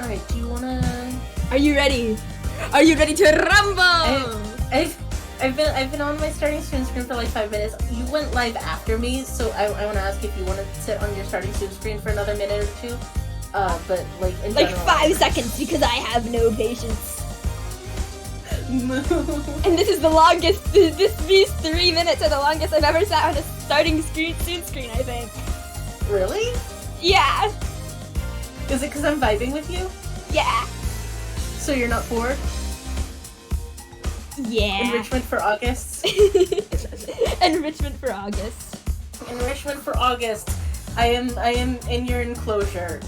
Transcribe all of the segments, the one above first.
Alright, do you wanna... Are you ready? Are you ready to rumble? I've been on my starting student screen for like 5 minutes. You went live after me, so I want to ask if you want to sit on your starting student screen for another minute or two. But like in like general, 5 seconds because I have no patience. And this is the longest. These 3 minutes are the longest I've ever sat on a starting student screen. I think. Really? Yeah. Is it because I'm vibing with you? Yeah. So you're not bored? Yeah. Enrichment for August. Enrichment for August. Enrichment for August. I am in your enclosure.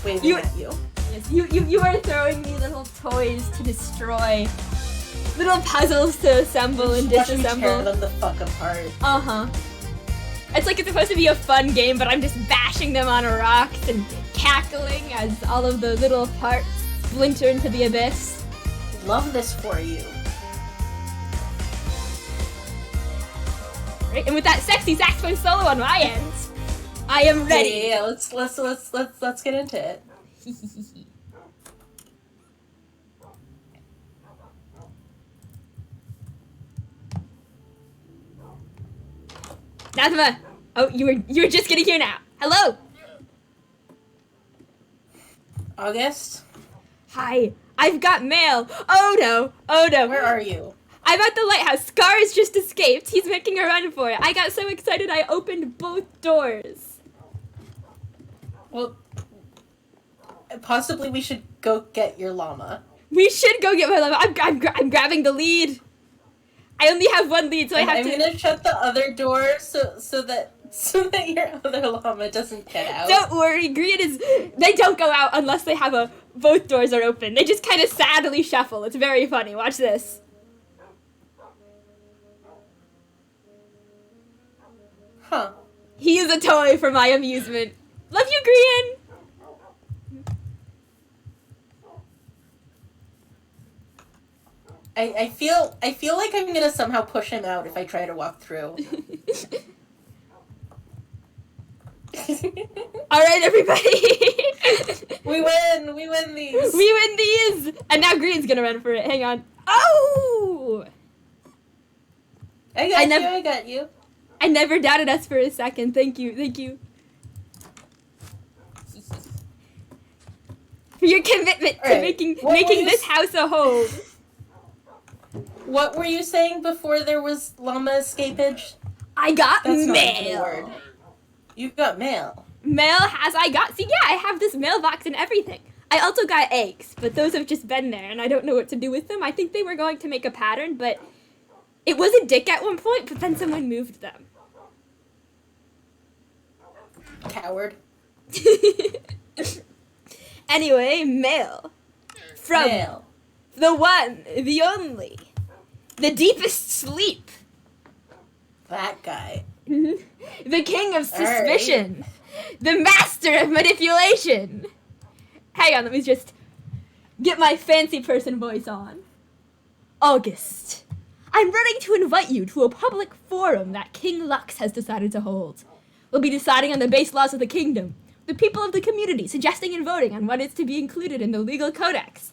Waving at you. Yes, you are throwing me little toys to destroy. Little puzzles to assemble and disassemble. Watch me tear them the fuck apart. Uh-huh. It's like it's supposed to be a fun game, but I'm just bashing them on rocks and cackling as all of the little parts splinter into the abyss. Love this for you. Right, and with that sexy saxophone solo on my end, I am ready. Yeah, let's get into it. Anathema! Oh, you were just getting here now. Hello. August? Hi. I've got mail. Oh no. Oh no. Where are you? I'm at the lighthouse. Scar's just escaped. He's making a run for it. I got so excited I opened both doors. Well, possibly we should go get your llama. We should go get my llama. I'm grabbing the lead. I only have one lead, so I have to. I'm gonna shut the other door so that your other llama doesn't get out. Don't worry, they don't go out unless they have both doors are open. They just kind of sadly shuffle. It's very funny. Watch this. Huh. He is a toy for my amusement. Love you, Grian. I feel like I'm gonna somehow push him out if I try to walk through. All right, everybody. We win these. We win these. And now Green's gonna run for it. Hang on. Oh! I got you. I never doubted us for a second. Thank you. For your commitment to making this house a home. What were you saying before there was llama escapage? I got That's mail. Not a word. You got mail. Mail has I got. See, yeah, I have this mailbox and everything. I also got eggs, but those have just been there, and I don't know what to do with them. I think they were going to make a pattern, but it was a dick at one point, but then someone moved them. Coward. Anyway, mail. From the one, the only, the deepest sleep. That guy. The king of suspicion. Right. The master of manipulation. Hang on, let me just get my fancy person voice on. August. I'm running to invite you to a public forum that King Lux has decided to hold. We'll be deciding on the base laws of the kingdom, the people of the community suggesting and voting on what is to be included in the legal codex.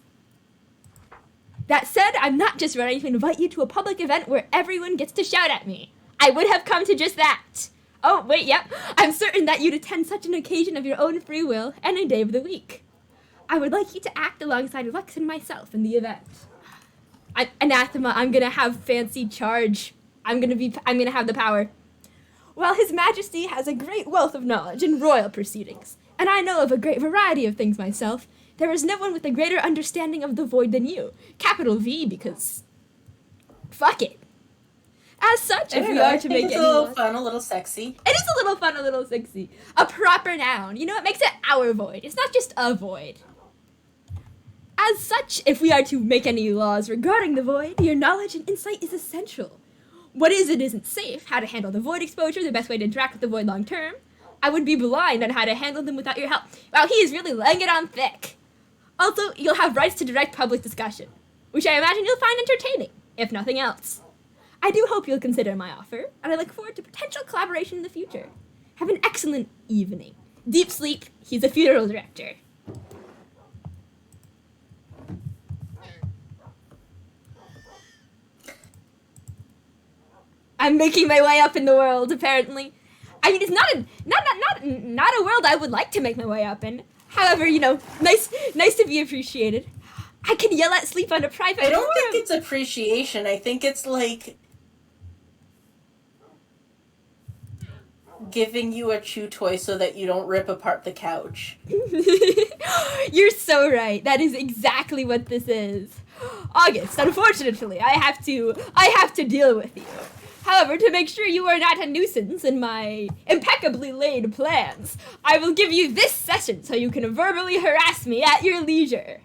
That said, I'm not just running to invite you to a public event where everyone gets to shout at me. I would have come to just that. Oh, wait, yep. I'm certain that you'd attend such an occasion of your own free will any day of the week. I would like you to act alongside Lux and myself in the event. Anathema, I'm gonna have fancy charge. I'm gonna have the power. While His Majesty has a great wealth of knowledge in royal proceedings, and I know of a great variety of things myself, there is no one with a greater understanding of the void than you. Capital V, because fuck it. As such, if we are to make it a little fun, a little sexy. It is a little fun, a little sexy. A proper noun. You know, it makes it our void. It's not just a void. As such, if we are to make any laws regarding the void, your knowledge and insight is essential. What is it isn't safe, how to handle the void exposure, the best way to interact with the void long term. I would be blind on how to handle them without your help. Wow, he is really laying it on thick. Also, you'll have rights to direct public discussion, which I imagine you'll find entertaining, if nothing else. I do hope you'll consider my offer, and I look forward to potential collaboration in the future. Have an excellent evening. Deep Sleep, he's a funeral director. I'm making my way up in the world, apparently. I mean, it's not a world I would like to make my way up in. However, you know, nice to be appreciated. I can yell at Sleep on a private I don't forum. think it's appreciation. I think it's like giving you a chew toy so that you don't rip apart the couch. You're so right. That is exactly what this is. August, unfortunately, I have to deal with you. However, to make sure you are not a nuisance in my impeccably laid plans, I will give you this session so you can verbally harass me at your leisure.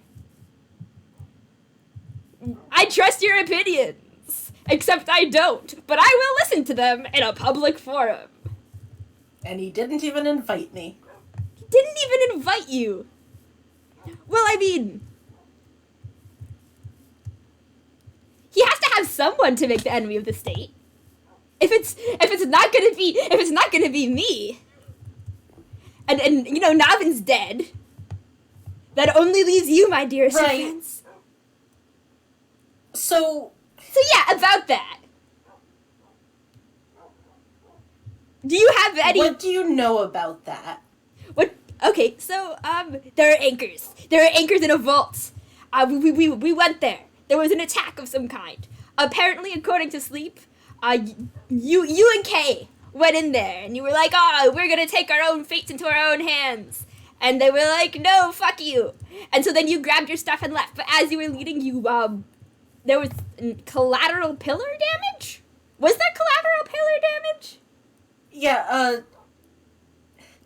I trust your opinions, except I don't, but I will listen to them in a public forum. And he didn't even invite me. He didn't even invite you. Well, I mean, he has to have someone to make the enemy of the state. If it's not gonna be me, and you know Navin's dead, that only leaves you, my dear servants. So yeah, about that. Do you have any? What do you know about that? What? Okay, so there are anchors. There are anchors in a vault. We went there. There was an attack of some kind. Apparently, according to Sleep, you and Kay went in there, and you were like, "Oh, we're gonna take our own fates into our own hands." And they were like, "No, fuck you." And so then you grabbed your stuff and left. But as you were leading, there was collateral pillar damage. Was that collateral pillar damage? Yeah,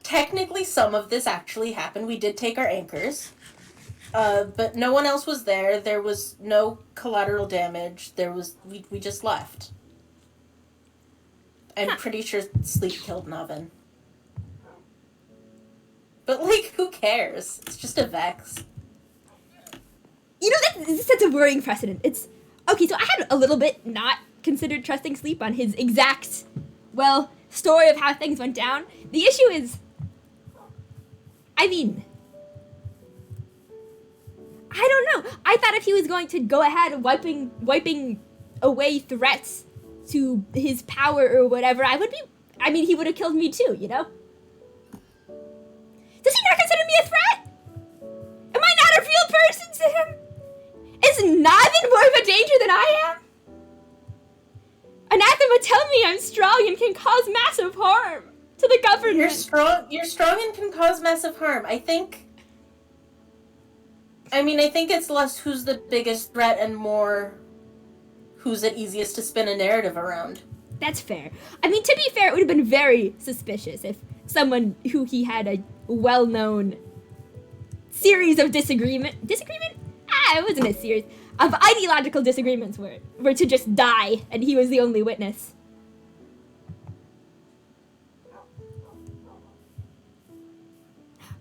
technically some of this actually happened. We did take our anchors, but no one else was there. There was no collateral damage. We just left. I'm pretty sure Sleep killed Navin. But, like, who cares? It's just a Vex. You know, this sets a worrying precedent. It's... Okay, so I had a little bit not considered trusting Sleep on his exact, well, story of how things went down. The issue is... I mean... I don't know. I thought if he was going to go ahead wiping away threats to his power or whatever, he would have killed me too, you know? Does he not consider me a threat? Am I not a real person to him? Is Navin more of a danger than I am? Anathema tell me I'm strong and can cause massive harm to the government. You're strong and can cause massive harm. I think it's less who's the biggest threat and more who's the easiest to spin a narrative around. That's fair. I mean, to be fair, it would have been very suspicious if someone who he had a well-known series of disagreement? It wasn't a series of ideological disagreements were to just die, and he was the only witness.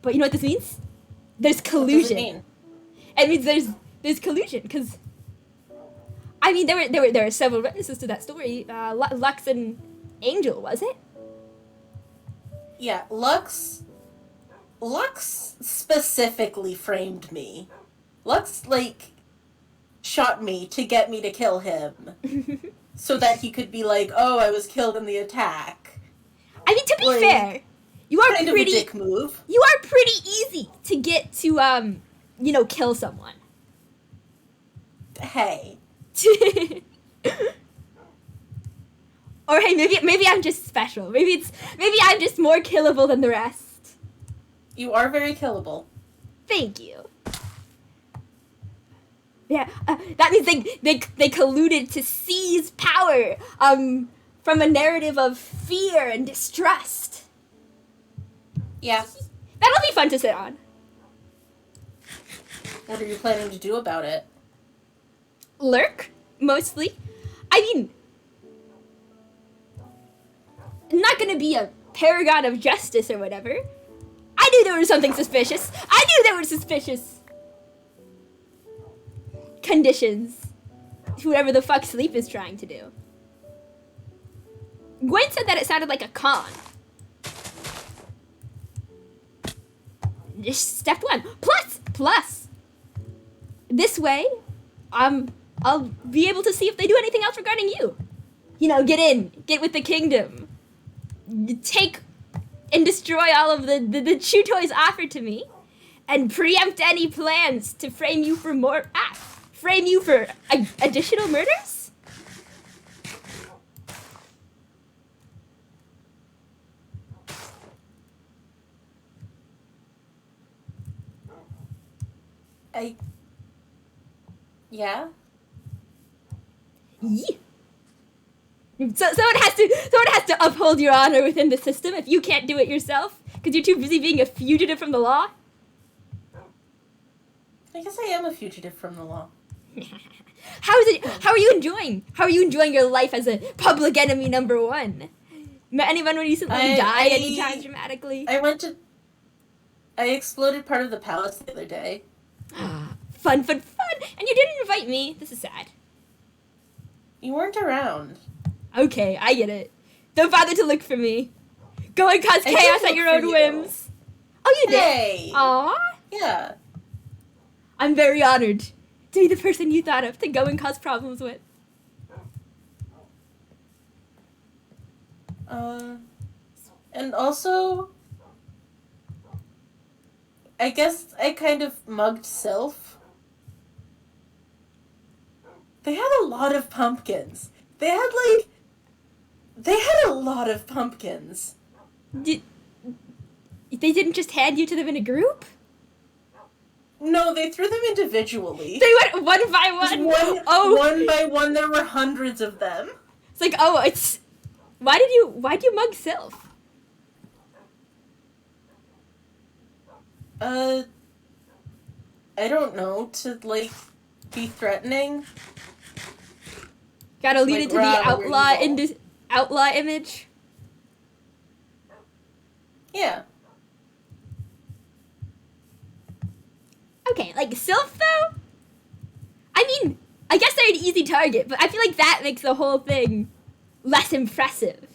But you know what this means? There's collusion. What does it mean? It means there's collusion, because I mean there were several witnesses to that story. Lux and Angel, was it? Yeah, Lux specifically framed me. Lux, like, shot me to get me to kill him. So that he could be like, oh, I was killed in the attack. I mean, to be fair, you are kind pretty... of a dick move. You are pretty easy to get to, kill someone. Hey. Or hey, maybe I'm just special. Maybe I'm just more killable than the rest. You are very killable. Thank you. Yeah, that means they colluded to seize power from a narrative of fear and distrust. Yeah. That'll be fun to sit on. What are you planning to do about it? Lurk, mostly. I mean, not gonna be a paragon of justice or whatever. I knew there was something suspicious. I knew there were suspicious conditions to whatever the fuck Sleep is trying to do. Gwen said that it sounded like a con. Just step one. Plus. This way, I'll be able to see if they do anything else regarding you. Get with the kingdom. Take and destroy all of the chew toys offered to me, and preempt any plans to frame you for additional murders? Yeah? Yee. Someone has to uphold your honor within the system if you can't do it yourself, because you're too busy being a fugitive from the law. I guess I am a fugitive from the law. How are you enjoying your life as a public enemy #1? Met anyone recently die anytime dramatically? I exploded part of the palace the other day. Fun! And you didn't invite me. This is sad. You weren't around. Okay, I get it. Don't bother to look for me. Go and cause chaos at your own whims. Oh, you did? Hey. Aww. Yeah. I'm very honored to be the person you thought of to go and cause problems with. And also, I guess I kind of mugged Sylph. They had a lot of pumpkins. They had a lot of pumpkins. They didn't just hand you to them in a group? No, they threw them individually. They went one by one? One by one, there were hundreds of them. It's like, why'd you mug Sylph? I don't know, to, be threatening. Gotta lead it to the outlaw image. Yeah. Okay, Sylph, though? I mean, I guess they're an easy target, but I feel like that makes the whole thing less impressive.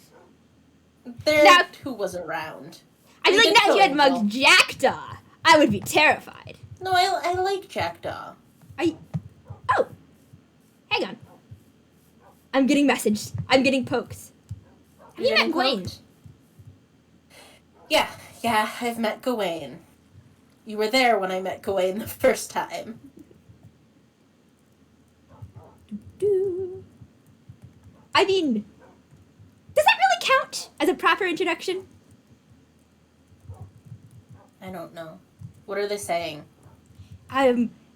Who was around? I feel like now if you had mugged Jackdaw, I would be terrified. No, I like Jackdaw. Oh! Hang on. I'm getting messaged. I'm getting pokes. Have you met Gawain? Yeah, I've met Gawain. You were there when I met Gawain the first time. I mean, does that really count as a proper introduction? I don't know. What are they saying?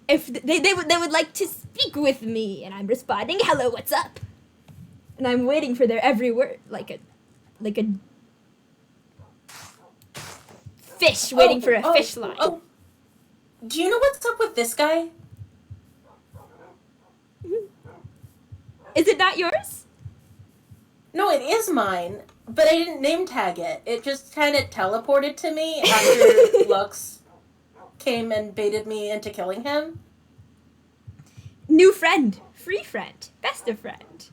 If they would like to speak with me, and I'm responding, hello, what's up? And I'm waiting for their every word, like a fish waiting for a fish line. Oh. Do you know what's up with this guy? Is it not yours? No, it is mine, but I didn't name tag it. It just kind of teleported to me after Lux came and baited me into killing him. New friend, free friend, best of friend.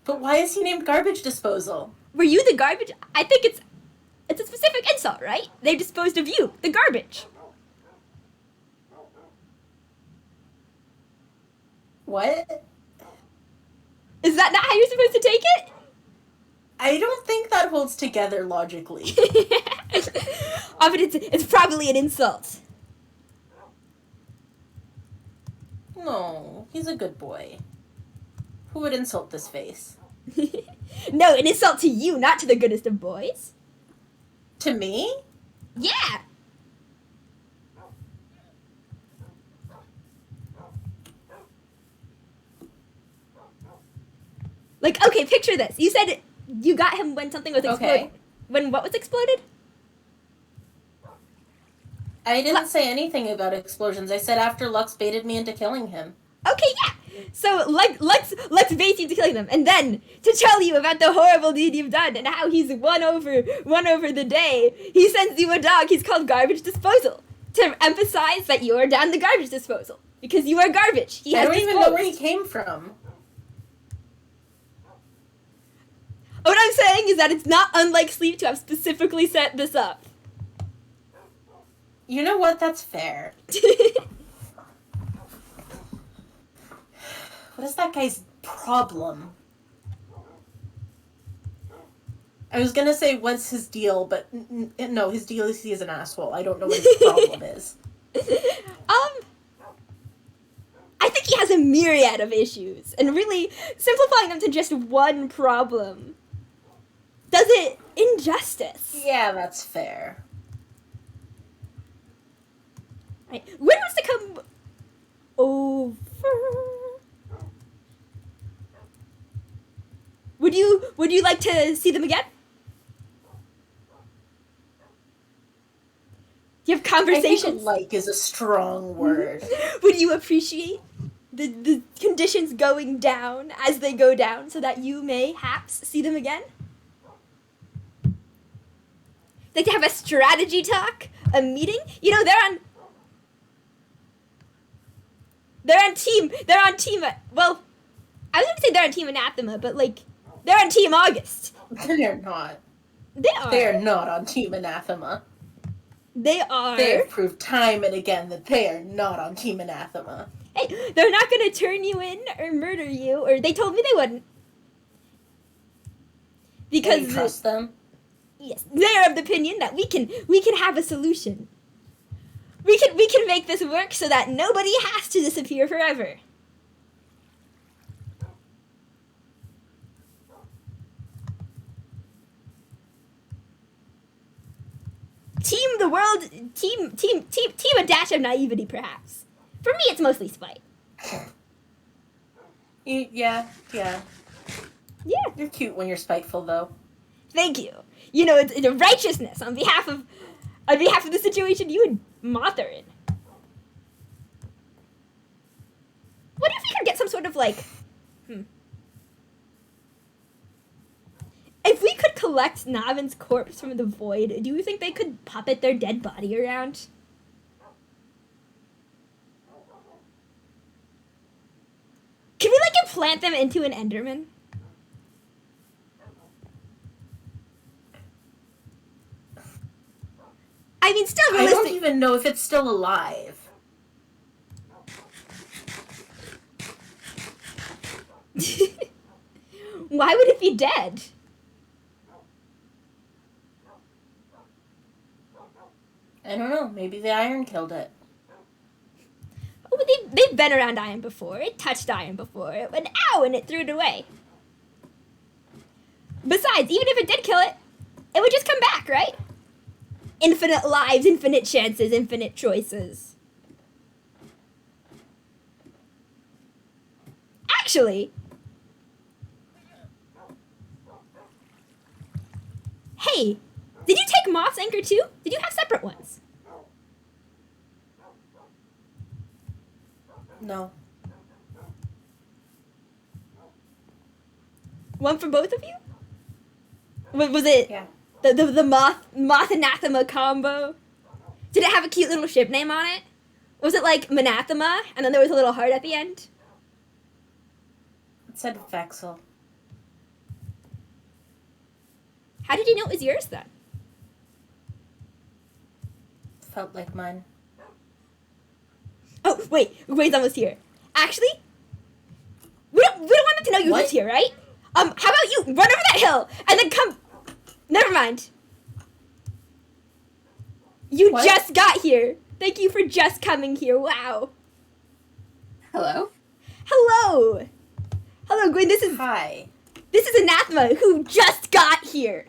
But why is he named Garbage Disposal? Were you the garbage? I think it's a specific insult, right? They disposed of you, the garbage. What? Is that not how you're supposed to take it? I don't think that holds together logically. But it's probably an insult. No, he's a good boy. Who would insult this face? No, an insult to you, not to the goodest of boys. To me? Yeah. Okay, picture this. You said you got him when something was exploded. Okay. When what was exploded? I didn't say anything about explosions. I said after Lux baited me into killing him. Okay, yeah. So let's bait you into killing them, and then to tell you about the horrible deed you've done and how he's won over the day, he sends you a dog he's called Garbage Disposal to emphasize that you are down the garbage disposal because you are garbage. I don't even know where he came from. What I'm saying is that it's not unlike Sleep to have specifically set this up. You know what? That's fair. What is that guy's problem? I was gonna say, what's his deal, but no, his deal is he is an asshole. I don't know what his problem is. I think he has a myriad of issues, and really simplifying them to just one problem does it injustice. Yeah, that's fair. Right. When wants to come over? Would you like to see them again? Do you have conversations? I think like is a strong word. Would you appreciate the conditions going down as they go down so that you may perhaps see them again? Like to have a strategy talk, a meeting? You know, they're on team, well, I was gonna say they're on team Anathema, but like, they're on team August. They're not. They are. They're not on team Anathema. They are. They have proved time and again that they are not on team Anathema. Hey, they're not gonna turn you in or murder you, or they told me they wouldn't. Because can you trust them? Yes, they're of the opinion that we can have a solution. We can make this work so that nobody has to disappear forever. Team the world, team a dash of naivety, perhaps. For me, it's mostly spite. Yeah. Yeah. You're cute when you're spiteful, though. Thank you. You know, it's a righteousness on behalf of the situation you and Moth are in. What if we could get some sort of like, If we could collect Navin's corpse from the void, do you think they could puppet their dead body around? Can we like implant them into an Enderman? I mean, still realistic. I don't even know if it's still alive. Why would it be dead? I don't know. Maybe the iron killed it. Oh, but they've been around iron before. It touched iron before. It went ow and it threw it away. Besides, even if it did kill it, it would just come back, right? Infinite lives, infinite chances, infinite choices. Actually, hey, did you take Moth's anchor too? Did you have separate ones? No. One for both of you? Was it? Yeah. The moth anathema combo? Did it have a cute little ship name on it? Was it like Manathema and then there was a little heart at the end? It said Vexel. How did you know it was yours then? Felt like mine. Oh, Wayne's almost here. Actually, we don't want them to know you lived here, right? How about you run over that hill and then come... Never mind. You just got here. Thank you for just coming here. Wow. Hello? Hello. Hello, Gwen. Hi. This is Anathema who just got here.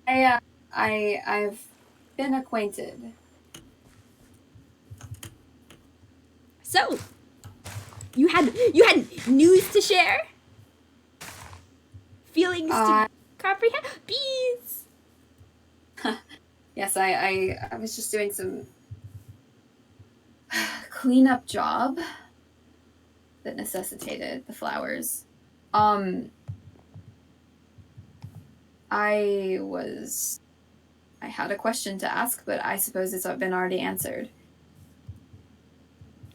I've been acquainted. So, you had news to share? Feelings to comprehend? Bees! Yes, I was just doing some cleanup job that necessitated the flowers. I had a question to ask, but I suppose it's been already answered.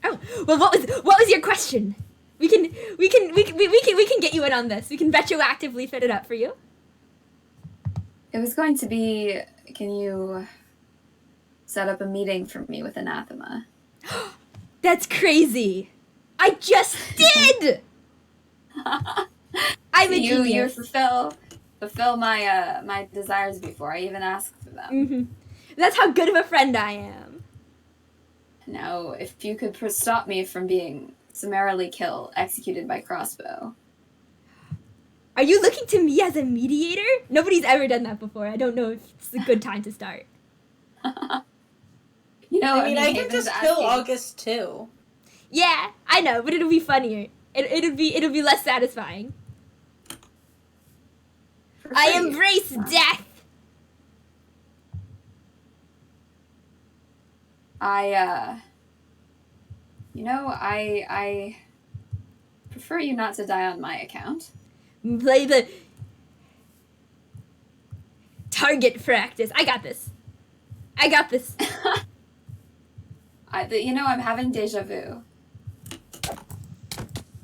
Oh, well, what was your question? We can get you in on this. We can retroactively fit it up for you. It was going to be, can you set up a meeting for me with Anathema? That's crazy. I just did. I'm a you genius. fulfill fulfill my my desires before I even ask for them. That's how good of a friend I am. Now, if you could stop me from being summarily executed by crossbow. Are you looking to me as a mediator? Nobody's ever done that before. I don't know if it's a good time to start. You know, I mean, I can Haven's just kill asking- August too. Yeah, I know, but it'll be funnier. It'll be less satisfying. for I free. embrace death. I prefer you not to die on my account. Play the target practice. I got this. I'm having deja vu.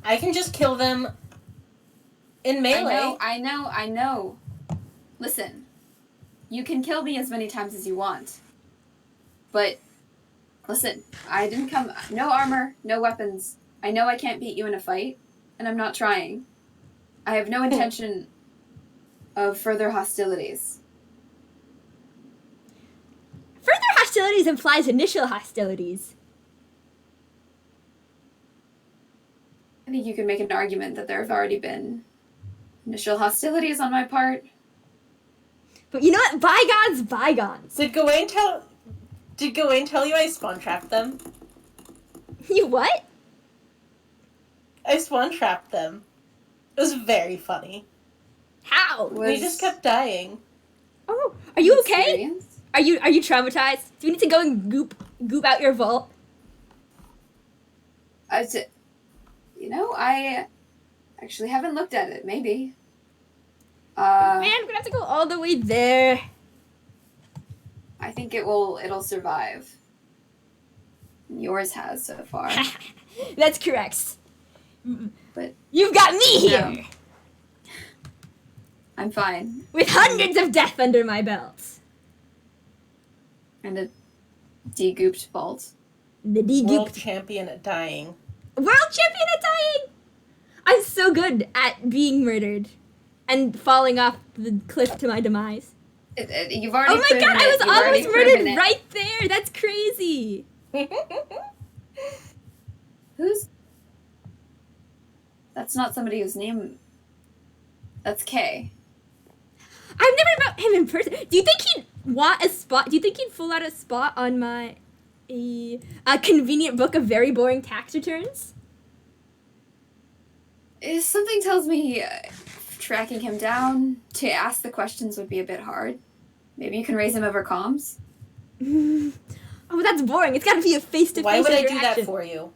I can just kill them in melee. I know. Listen, you can kill me as many times as you want. But, listen, I didn't come... No armor, no weapons. I know I can't beat you in a fight, and I'm not trying. I have no intention of further hostilities. Further hostilities implies initial hostilities. I think you can make an argument that there have already been initial hostilities on my part. But you know what? Bygones, bygones. Did Gawain tell you I spawn trapped them? You what? I spawn trapped them. It was very funny. How? They just kept dying. Oh, are you okay? Experience? Are you traumatized? Do you need to go and goop out your vault? I actually haven't looked at it. Maybe. Man, I'm gonna have to go all the way there. I think it'll survive. Yours has so far. That's correct. But You've got me here No. I'm fine. with hundreds of death under my belt. And a de-gooped vault. The World de-gooped champion at dying. world champion at dying. I'm so good at being murdered and falling off the cliff to my demise. You've already Oh my proven god, I it. was You've already almost murdered proven it. right there. That's crazy. That's not somebody whose name... That's Kay. I've never met him in person. Do you think he'd want a spot? Do you think he'd fill out a spot on my a convenient book of very boring tax returns? Something tells me tracking him down to ask the questions would be a bit hard. Maybe you can raise him over comms? Oh, that's boring. It's got to be a face-to-face Why would I do interaction. that for you?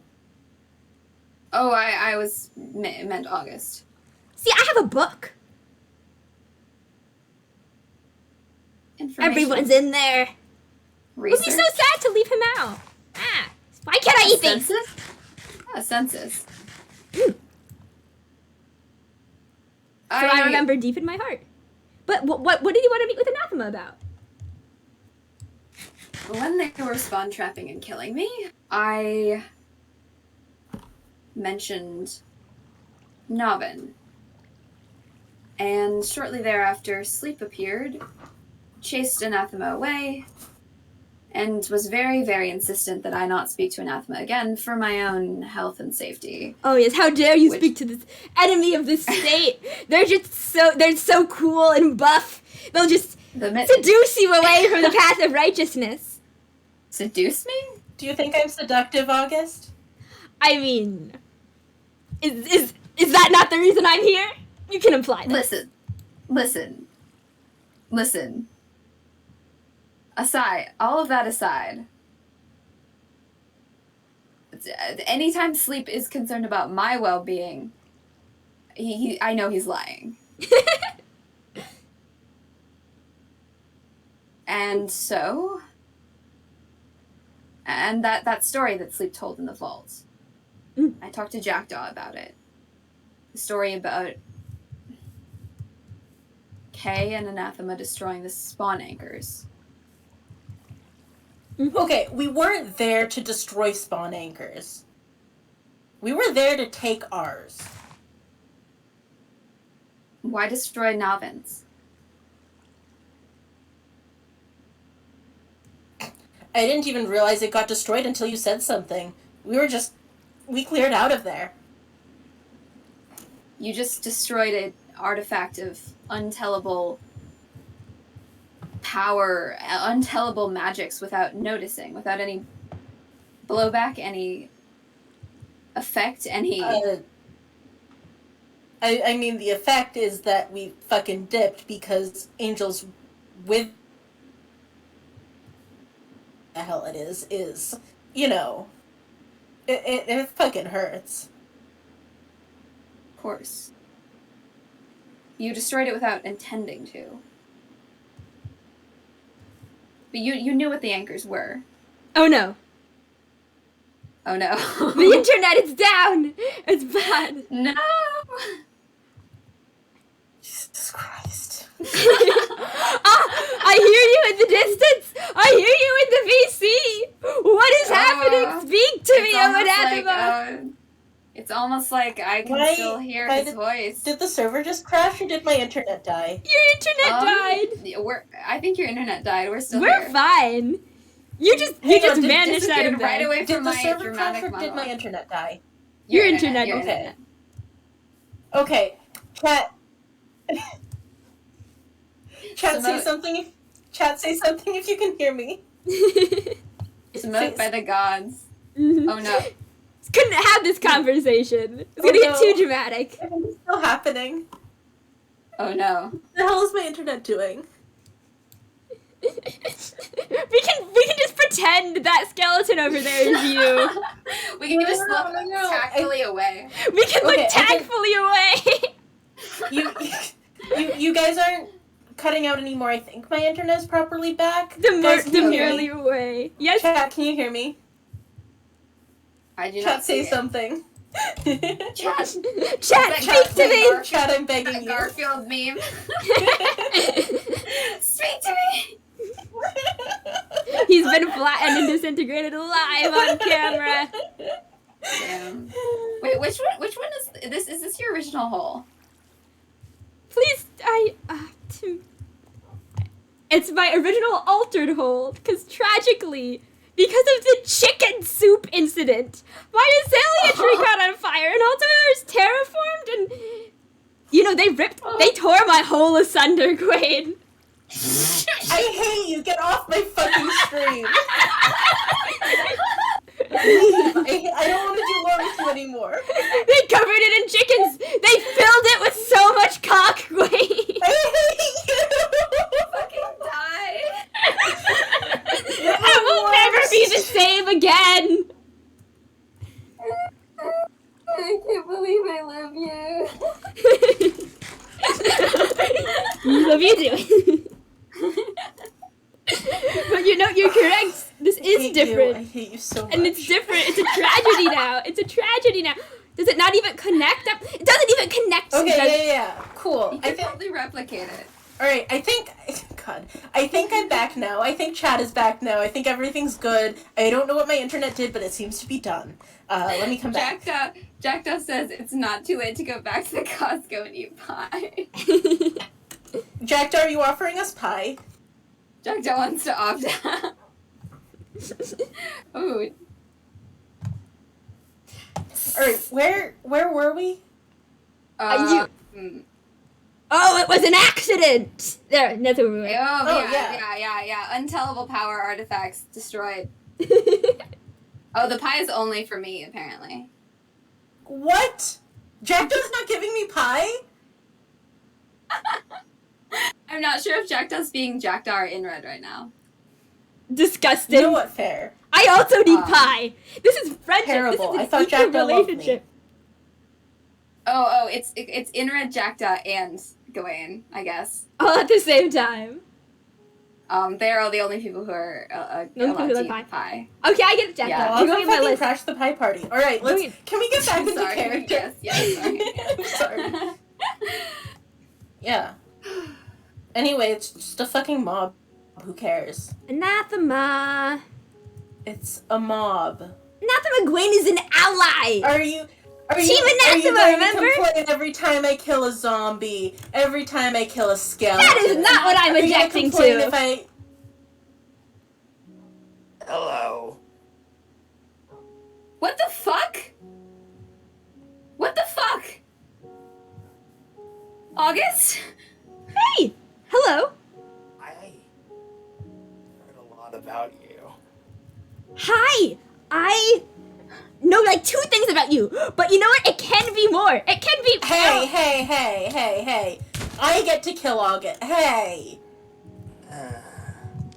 Oh, I was meant August. See, I have a book. Information. Everyone's in there. It would be Research. so sad to leave him out. Ah, why can't I eat things? Census? A census. So I remember deep in my heart. But what did you want to meet with Anathema about? When they were spawn trapping and killing me, I mentioned Navin. And shortly thereafter, Sleep appeared, chased Anathema away, and was very, very insistent that I not speak to Anathema again for my own health and safety. Oh yes, how dare you Which- speak to this enemy of the state? they're so cool and buff. They'll just seduce you away from the path of righteousness. Seduce me? Do you think I'm seductive, August? I mean, is that not the reason I'm here? You can imply that. Listen. Aside, all of that aside, anytime Sleep is concerned about my well-being, I know he's lying. And so, and that story that Sleep told in the vault, I talked to Jackdaw about it. The story about Kay and Anathema destroying the spawn anchors. Okay, we weren't there to destroy spawn anchors. We were there to take ours. Why destroy Navin's? I didn't even realize it got destroyed until you said something. We cleared out of there. You just destroyed an artifact of untellable power, untellable magics without noticing, without any blowback, any effect, any... I mean, the effect is that we fucking dipped because Angel's with... the hell it is, you know... It fucking hurts. Of course. You destroyed it without intending to. But you knew what the anchors were. Oh no. Oh no. The internet is down! It's bad. No! Jesus Christ. I hear you in the distance! I hear you in the VC! What is happening? Speak to me, Anathema! It's almost like I can still hear his voice. Did the server just crash or did my internet die? Your internet died! I think your internet died. We're still We're here. fine. You just vanished out of right there. away Did from the my server dramatic crash or did monologue. my internet die? Your internet. Your Okay. internet. Okay. Chat, say Smote. something. Chat, say something if you can hear me. Smote by the gods. Mhm. Oh no. Couldn't have this conversation. It's gonna Oh, get no. too dramatic. I think it's still happening. Oh no. What the hell is my internet doing? we can just pretend that skeleton over there is you. We can just No, look no. tactfully away. We can Okay, look tactfully away. You guys aren't cutting out anymore. I think my internet's properly back. Guys, can you hear Demurely me? away. Yes. Chat, can you hear me? I do Chat, not say see something. it. Chat. Chat, speak to me. Chat, I'm A begging you. Garfield meme. Speak to me. He's been flattened and disintegrated live on camera. Damn. Wait, which one is this? Is this your original hole? Please, it's my original altered hole, because tragically, because of the chicken soup incident, my azalea tree caught on fire, and Ultimate was terraformed, and, you know, they tore my hole asunder, Gawain. I hate you. Get off my fucking stream. I don't want to do lore with you anymore. They covered it in chickens. They filled it with so much cock, Gawain. I hate you. Fucking die. I will never be the same again. I can't believe I love you. Love you too. But you know, you're correct. This is different. I hate you so much. And it's different. It's a tragedy now. It's a tragedy now. Does it not even connect up? It doesn't even connect. Okay, yeah. Cool. You can probably replicate it. Alright, I think I'm back now. I think chat is back now. I think everything's good. I don't know what my internet did, but it seems to be done. Let me come back. Jackdaw says it's not too late to go back to the Costco and eat pie. Jackdaw, are you offering us pie? Jackdaw wants to opt out. Ooh. Alright, where were we? Oh, it was an accident. There, that's where we went. Yeah. Untellable power artifacts destroyed. Oh, the pie is only for me, apparently. What? Jackdaw's not giving me pie? I'm not sure if Jackdaw's being Jackdaw or InRed right now. Disgusting. You know what? Fair. I also need pie. This is friendship. Terrible. This is I an thought equal Jackdaw loved me. relationship. Oh, it's InRed, Jackdaw, and Gawain, I guess. All at the same time. They're all the only people who are allowed to eat pie. Okay, I get Jack. Yeah. I'll Go go get my fucking list. crash the pie party. Alright, can we get back into Sorry. character? Yes, sorry. I'm sorry. Yeah. Anyway, it's just a fucking mob. Who cares? Anathema. It's a mob. Anathema Gawain is an ally. Are you Team Anathema, going remember? to complain every time I kill a zombie? Every time I kill a skeleton? That is not what I'm Are you gonna objecting complain to. if I... August? Hey! Hello! I heard a lot about you. Hi! I know like 2 things about you, but you know what? It can be more. It can be. Hey. I get to kill August. Hey.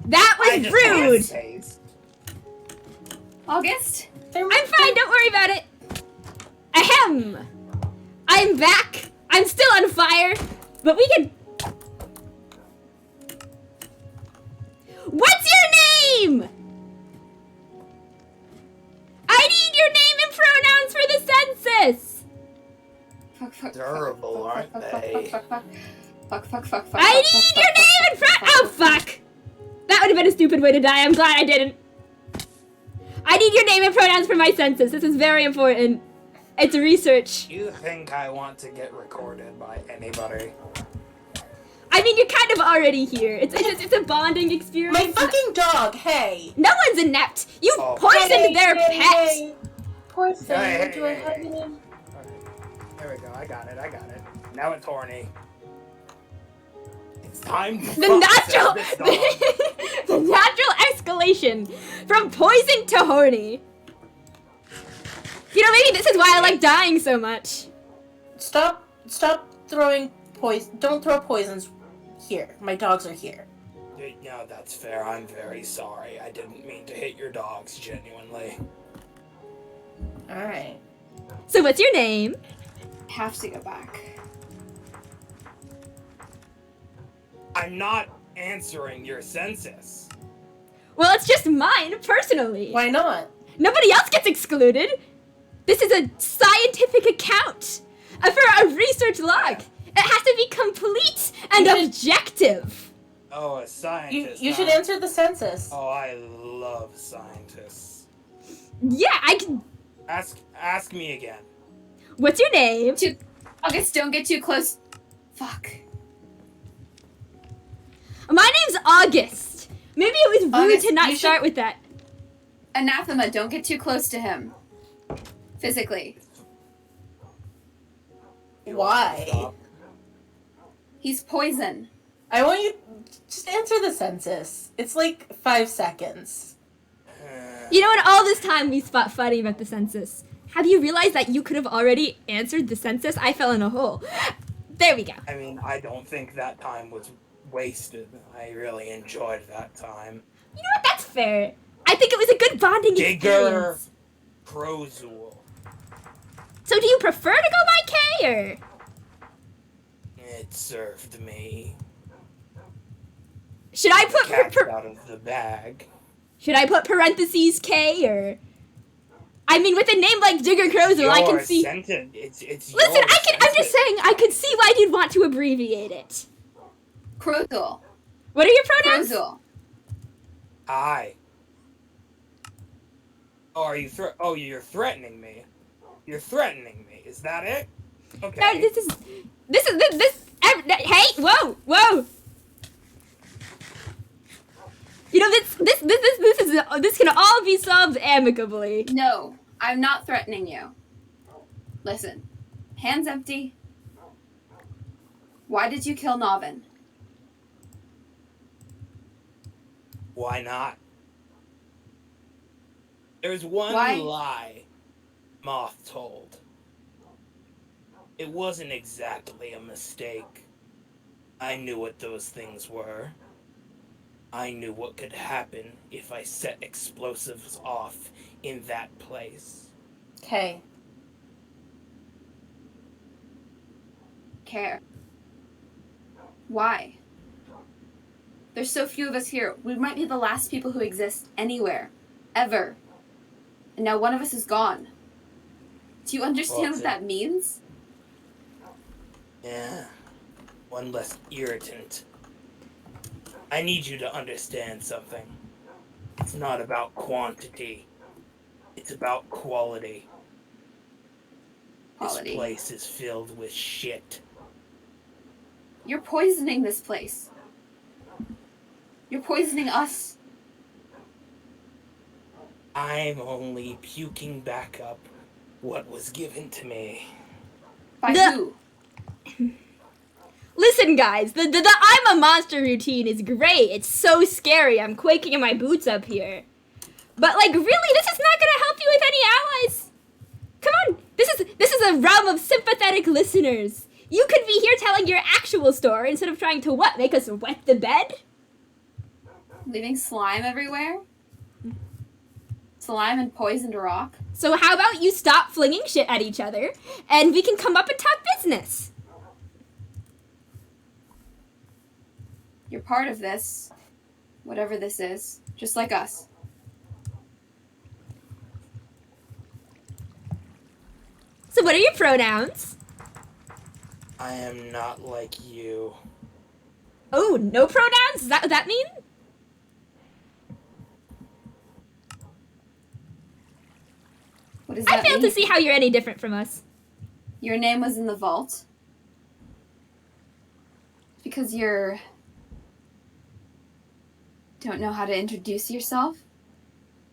That I was just want rude! space. August? I'm fine, don't worry about it. Ahem! I'm back. I'm still on fire, but we can. What's your name? I need your name and pronouns for the census. Fuck. Durable, aren't they? Fuck. I need your name and oh fuck! That would have been a stupid way to die. I'm glad I didn't. I need your name and pronouns for my census. This is very important. It's research. You think I want to get recorded by anybody? I mean, you're kind of already here. It's a bonding experience. My fucking dog. Hey. No one's inept. You Oh. poisoned their pet. Hey. Poor thing. Hey. Do I have it in? There we go. I got it. Now it's horny. It's time to The fuck this dog. the natural escalation from poison to horny. You know, maybe this is why I like dying so much. Stop throwing poison. Don't throw poisons here. My dogs are here. No, that's fair. I'm very sorry. I didn't mean to hit your dogs, genuinely. Alright. So what's your name? Have to go back. I'm not answering your census. Well, it's just mine, personally. Why not? Nobody else gets excluded. This is a scientific account for a research log. It has to be complete and objective. Oh, a scientist. You should huh? answer the census. Oh, I love scientists. Yeah, I can. Ask me again. What's your name? August, don't get too close. Fuck. My name's August. Maybe it was rude August, to not you start should- with that. Anathema, don't get too close to him. Physically. You want Why? to stop? He's poison. I want you just answer the census. It's like 5 seconds. You know, in all this time we spot fighting about the census. Have you realized that you could have already answered the census? I fell in a hole. There we go. I mean, I don't think that time was wasted. I really enjoyed that time. You know what? That's fair. I think it was a good bonding Digger experience. Crozul. So do you prefer to go by K or? It served me. Should I The put cat's out of the bag. should I put parentheses K or? I mean, with a name like Digger Crozul, I can see. It's Listen, your I'm just sentence. saying, I could see why you'd want to abbreviate it. Crozul. What are your pronouns? Crozul. I. Oh, are you you're threatening me. You're threatening me. Is that it? Okay. No, this. Hey, whoa. You know, this can all be solved amicably. No, I'm not threatening you. Listen. Hands empty. Why did you kill Novin? Why not? There's one Why? lie Moth told. It wasn't exactly a mistake. I knew what those things were. I knew what could happen if I set explosives off in that place. Okay. Care. Why? There's so few of us here. We might be the last people who exist anywhere. Ever. And now one of us is gone. Do you understand Well, what that means? Yeah. One less irritant. I need you to understand something. It's not about quantity. It's about quality. Quality. This place is filled with shit. You're poisoning this place. You're poisoning us. I'm only puking back up what was given to me. By The- who? Listen, guys, the I'm a monster routine is great. It's so scary. I'm quaking in my boots up here. But, like, really, this is not gonna help you with any allies. Come on, this is a realm of sympathetic listeners. You could be here telling your actual story instead of trying to what? Make us wet the bed? Leaving slime everywhere? Slime and poisoned rock? So how about you stop flinging shit at each other, and we can come up and talk business? You're part of this, whatever this is, just like us. So what are your pronouns? I am not like you. Oh, no pronouns? Is that what that mean? What does I that fail mean? to see how you're any different from us. Your name was in the vault. Because you're... don't know how to introduce yourself,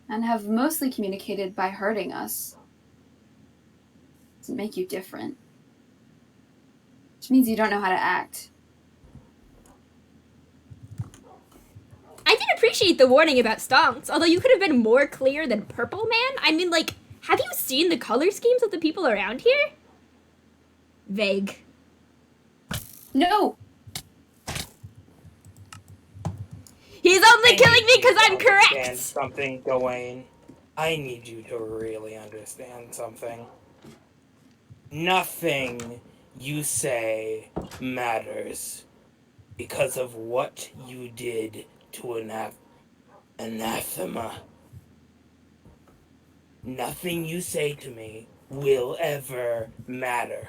and have mostly communicated by hurting us. Doesn't make you different. Which means you don't know how to act. I did appreciate the warning about stonks, although you could have been more clear than Purple Man. I mean, like, have you seen the color schemes of the people around here? Vague. No! He's only killing me because I'm Understand correct! something, Gawain. I need you to really understand something. Nothing you say matters because of what you did to Anathema. Nothing you say to me will ever matter.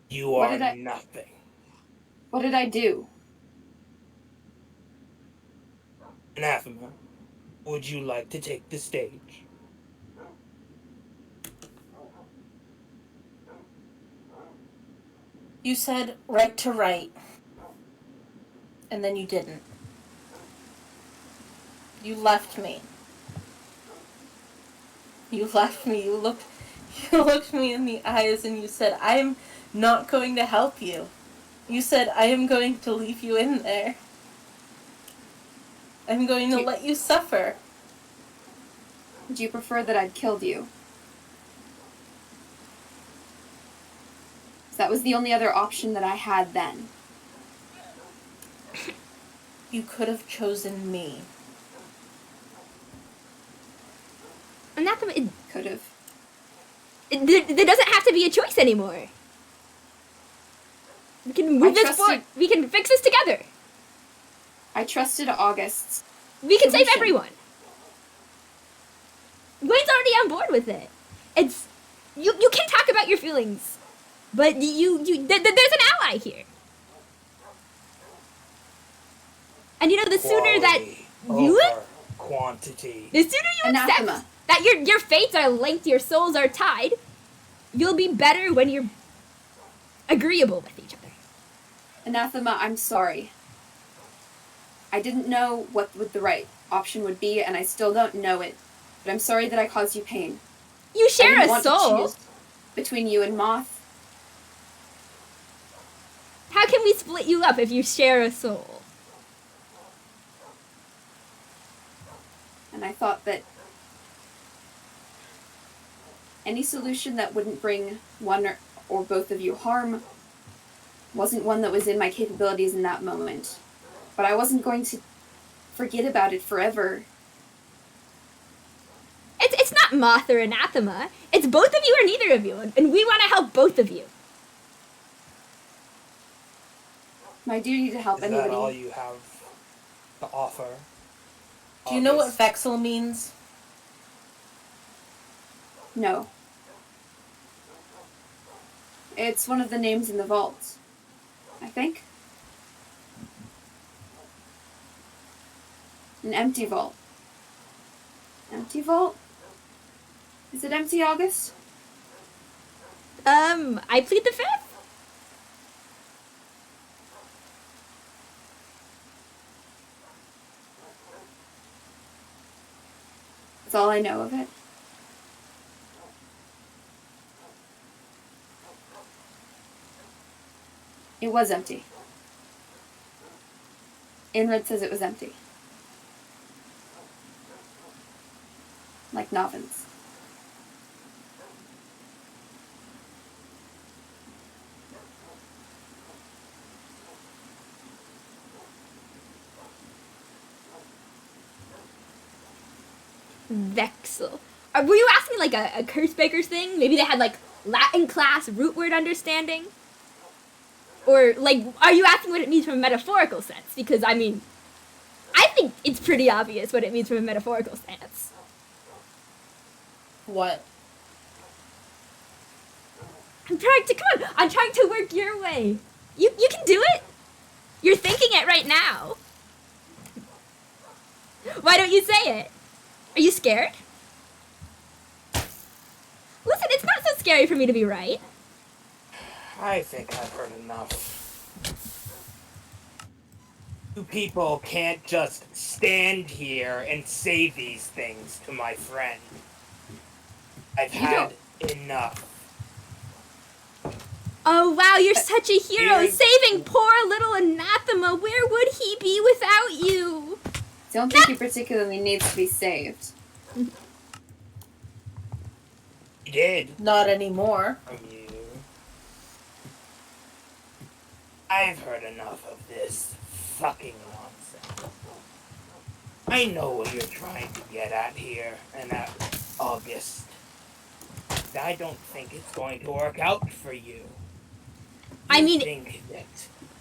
You What are did I- nothing. What did I do? Anathema, would you like to take the stage? You said right to right. And then you didn't. You left me. You left me. You looked me in the eyes and you said, I am not going to help you. You said, I am going to leave you in there. I'm going to let you suffer. Would you prefer that I'd killed you? That was the only other option that I had then. You could have chosen me. Anathema, Could have. there doesn't have to be a choice anymore. We can move this forward. We can fix this together. I trusted August. We can save Solution. everyone. Wayne's already on board with it. It's you can talk about your feelings, but there's an ally here. And you know, the sooner that Quality you over quantity. the sooner you accept Anathema. that your fates are linked, your souls are tied, you'll be better when you're agreeable with each other. Anathema, I'm sorry. I didn't know what the right option would be, and I still don't know it. But I'm sorry that I caused you pain. You I share didn't a want to soul. choose between you and Moth. How can we split you up if you share a soul? And I thought that any solution that wouldn't bring one or both of you harm wasn't one that was in my capabilities in that moment. But I wasn't going to forget about it forever. It's not Moth or Anathema. It's both of you or neither of you, and we want to help both of you. My duty to help Is anybody. that all you have to offer? Do you know what August? Vexel means? No. It's one of the names in the vault, I think. An empty vault. Empty vault? Is it empty, August? I plead the fifth. That's all I know of it. It was empty. InRed says it was empty. Like Novin's. Vexel. Were you asking like a curse breakers thing? Maybe they had like Latin class root word understanding? Or like, are you asking what it means from a metaphorical sense? Because I mean, I think it's pretty obvious what it means from a metaphorical stance. What? I'm trying to work your way. You can do it. You're thinking it right now. Why don't you say it? Are you scared? Listen, it's not so scary for me to be right. I think I've heard enough. You people can't just stand here and say these things to my friend. I've had enough. Oh wow, you're such a hero, Here's- saving poor little Anathema. Where would he be without you? Don't think he particularly needs to be saved. He did Not anymore. from you. I've heard enough of this fucking nonsense. I know what you're trying to get at here, and at August. I don't think it's going to work out for you. I mean- think that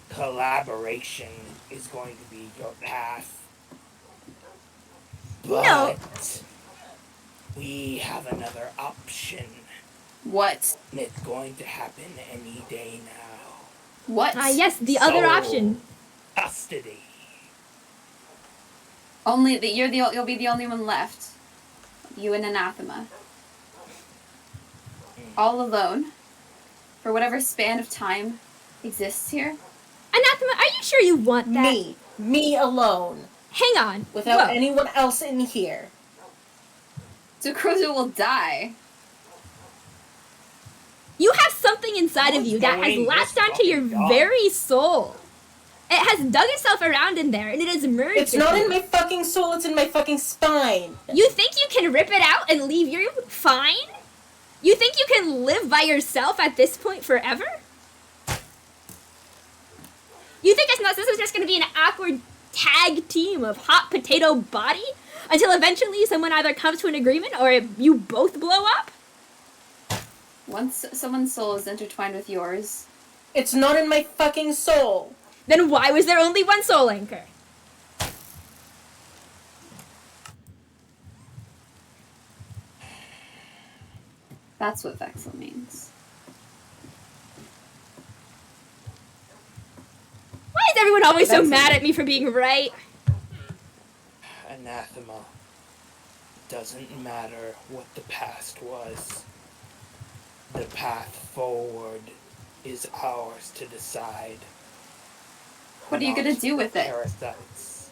collaboration is going to be your path. But No. we have another option. What? And it's going to happen any day now. What? Yes, the other So- option. Custody. Only that you'll be the only one left. You and Anathema. All alone. For whatever span of time exists here. Anathema, are you sure you want that? Me alone. Hang on. Without Whoa. anyone else in here. So Crozo will die. You have something inside of What's you that has going latched this onto your fucking dog? very soul. It has dug itself around in there, and it has merged. It's with not you. in my fucking soul, it's in my fucking spine. You think you can rip it out and leave you fine? You think you can live by yourself at this point forever? You think this is just going to be an awkward tag team of hot potato body until eventually someone either comes to an agreement or you both blow up? Once someone's soul is intertwined with yours, It's not in my fucking soul. Then why was there only one soul anchor? that's what Vexel means. Why is everyone always so That's mad okay. at me for being right? Anathema. Doesn't matter what the past was. The path forward is ours to decide. What are you gonna do with it? Parasites.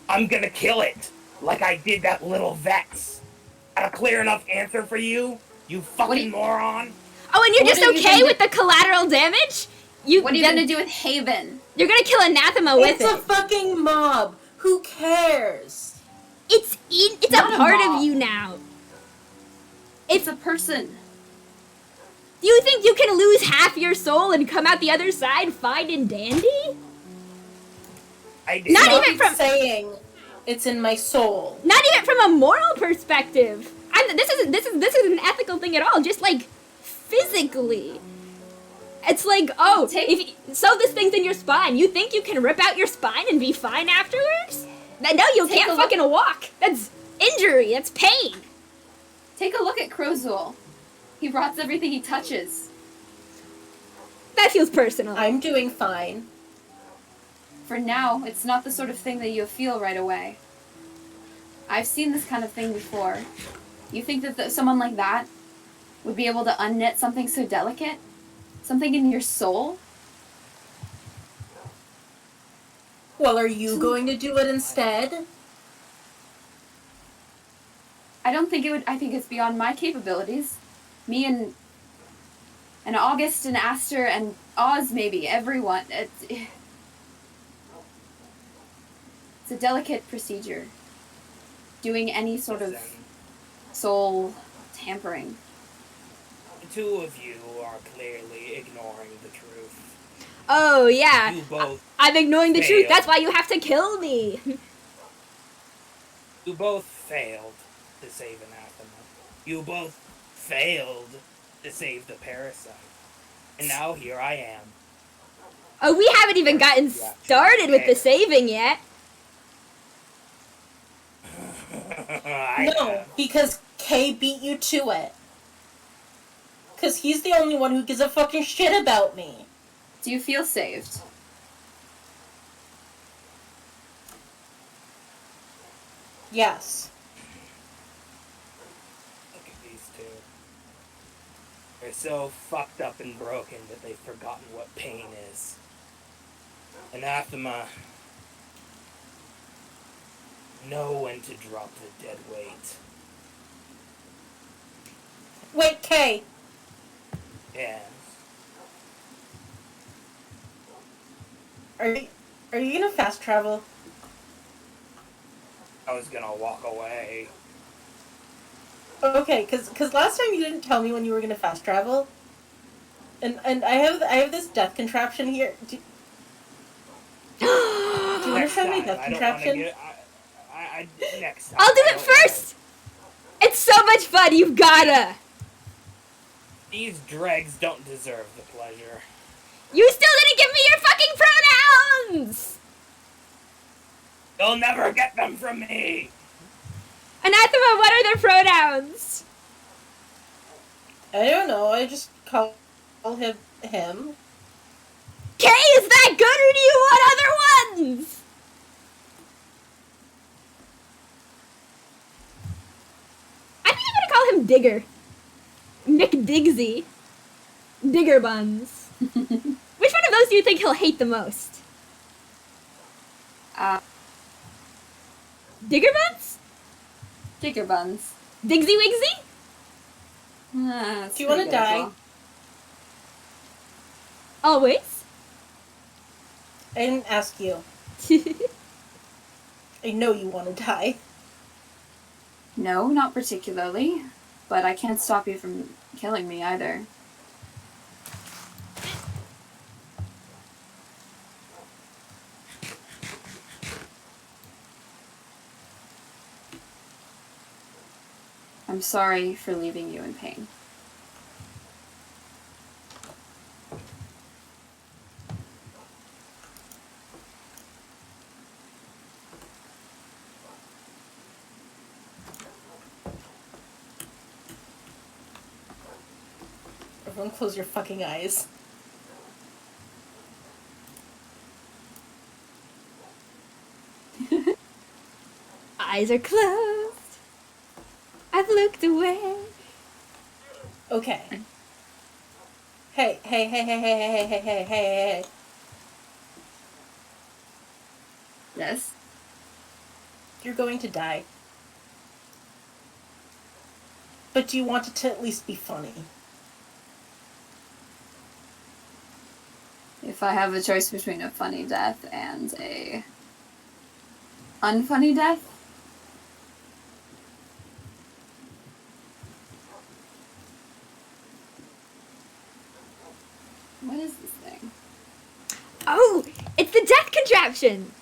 I'm gonna kill it, like I did that little Vex. Got a clear enough answer for you, you fucking moron? Oh, and you're What just are you okay gonna with the collateral damage? What are you gonna do with Haven? You're gonna kill Anathema with It's a it. fucking mob. Who cares? It's Not a a part mob. of you now. It's a person. Do you think you can lose half your soul and come out the other side fine and dandy? I did Not Stop even from- saying it's in my soul. Not even from a moral perspective. This isn't an ethical thing at all. Just like physically, it's like, oh, if you sew this thing's in your spine, you think you can rip out your spine and be fine afterwards? No, you Take can't a look- fucking walk. That's injury. That's pain. Take a look at Crozul. He rots everything he touches. That feels personal. I'm doing fine. For now, it's not the sort of thing that you'll feel right away. I've seen this kind of thing before. You think that someone like that would be able to unknit something so delicate? Something in your soul? Well, are you going to do it instead? I don't think it would. I think it's beyond my capabilities. Me and August and Aster and Oz, maybe everyone. It's a delicate procedure. Doing any sort of Listen, soul tampering. the two of you are clearly ignoring the truth. Oh, yeah. You both I'm ignoring the truth. failed. That's why you have to kill me. You both failed to save Anathema. You both failed to save the parasite. And now here I am. Oh, we haven't even gotten started with the saving yet. No, because Kay beat you to it. Because he's the only one who gives a fucking shit about me. Do you feel saved? Yes. Look at these two. They're so fucked up and broken that they've forgotten what pain is. Anathema. Know when to drop the dead weight. Wait, Kay. Yes. Are you gonna fast travel? I was gonna walk away. Okay, cause last time you didn't tell me when you were gonna fast travel. And I have this death contraption here. Do you want to try my death contraption? Next time. I'll do I it don't first. It's so much fun. You've gotta. wanna- These dregs don't deserve the pleasure. You still didn't give me your fucking pronouns. You'll never get them from me! Anathema, what are their pronouns? I don't know. I just call him. Kay, is that good or do you want other ones? I think I'm gonna call him Digger. McDigsy. Digger Buns. Which one of those do you think he'll hate the most? Digger Buns? Digger buns. Digsy Wigsy? Do you want to die? Always. I didn't ask you. I know you want to die. No, not particularly. But I can't stop you from killing me either. I'm sorry for leaving you in pain. Everyone close your fucking eyes. Eyes are closed. I've looked away. Okay. Hey. Yes? You're going to die. But do you want it to at least be funny? If I have a choice between a funny death and a unfunny death, what is this thing? Oh, it's the death contraption.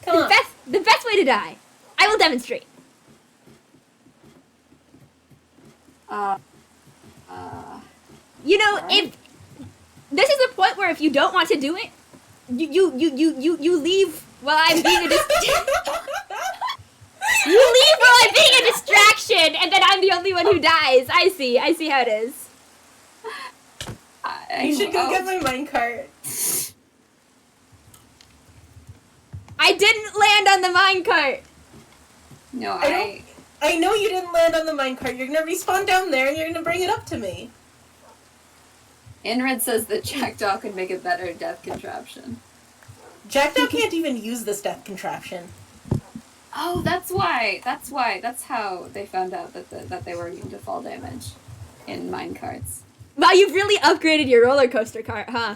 Come on. The best way to die. I will demonstrate. You know, Alright. if this is the point where if you don't want to do it, you leave while I'm being a you leave while I'm being a distraction, and then I'm the only one who dies. I see how it is. You should go get my minecart. I didn't land on the minecart. No, I know you didn't land on the minecart. You're gonna respawn down there and you're gonna bring it up to me. InRed says that Jackdaw could make a better death contraption. Jackdaw can't even use this death contraption. Oh, that's why. That's how they found out that they were immune to fall damage in minecarts. Wow, you've really upgraded your roller coaster cart, huh?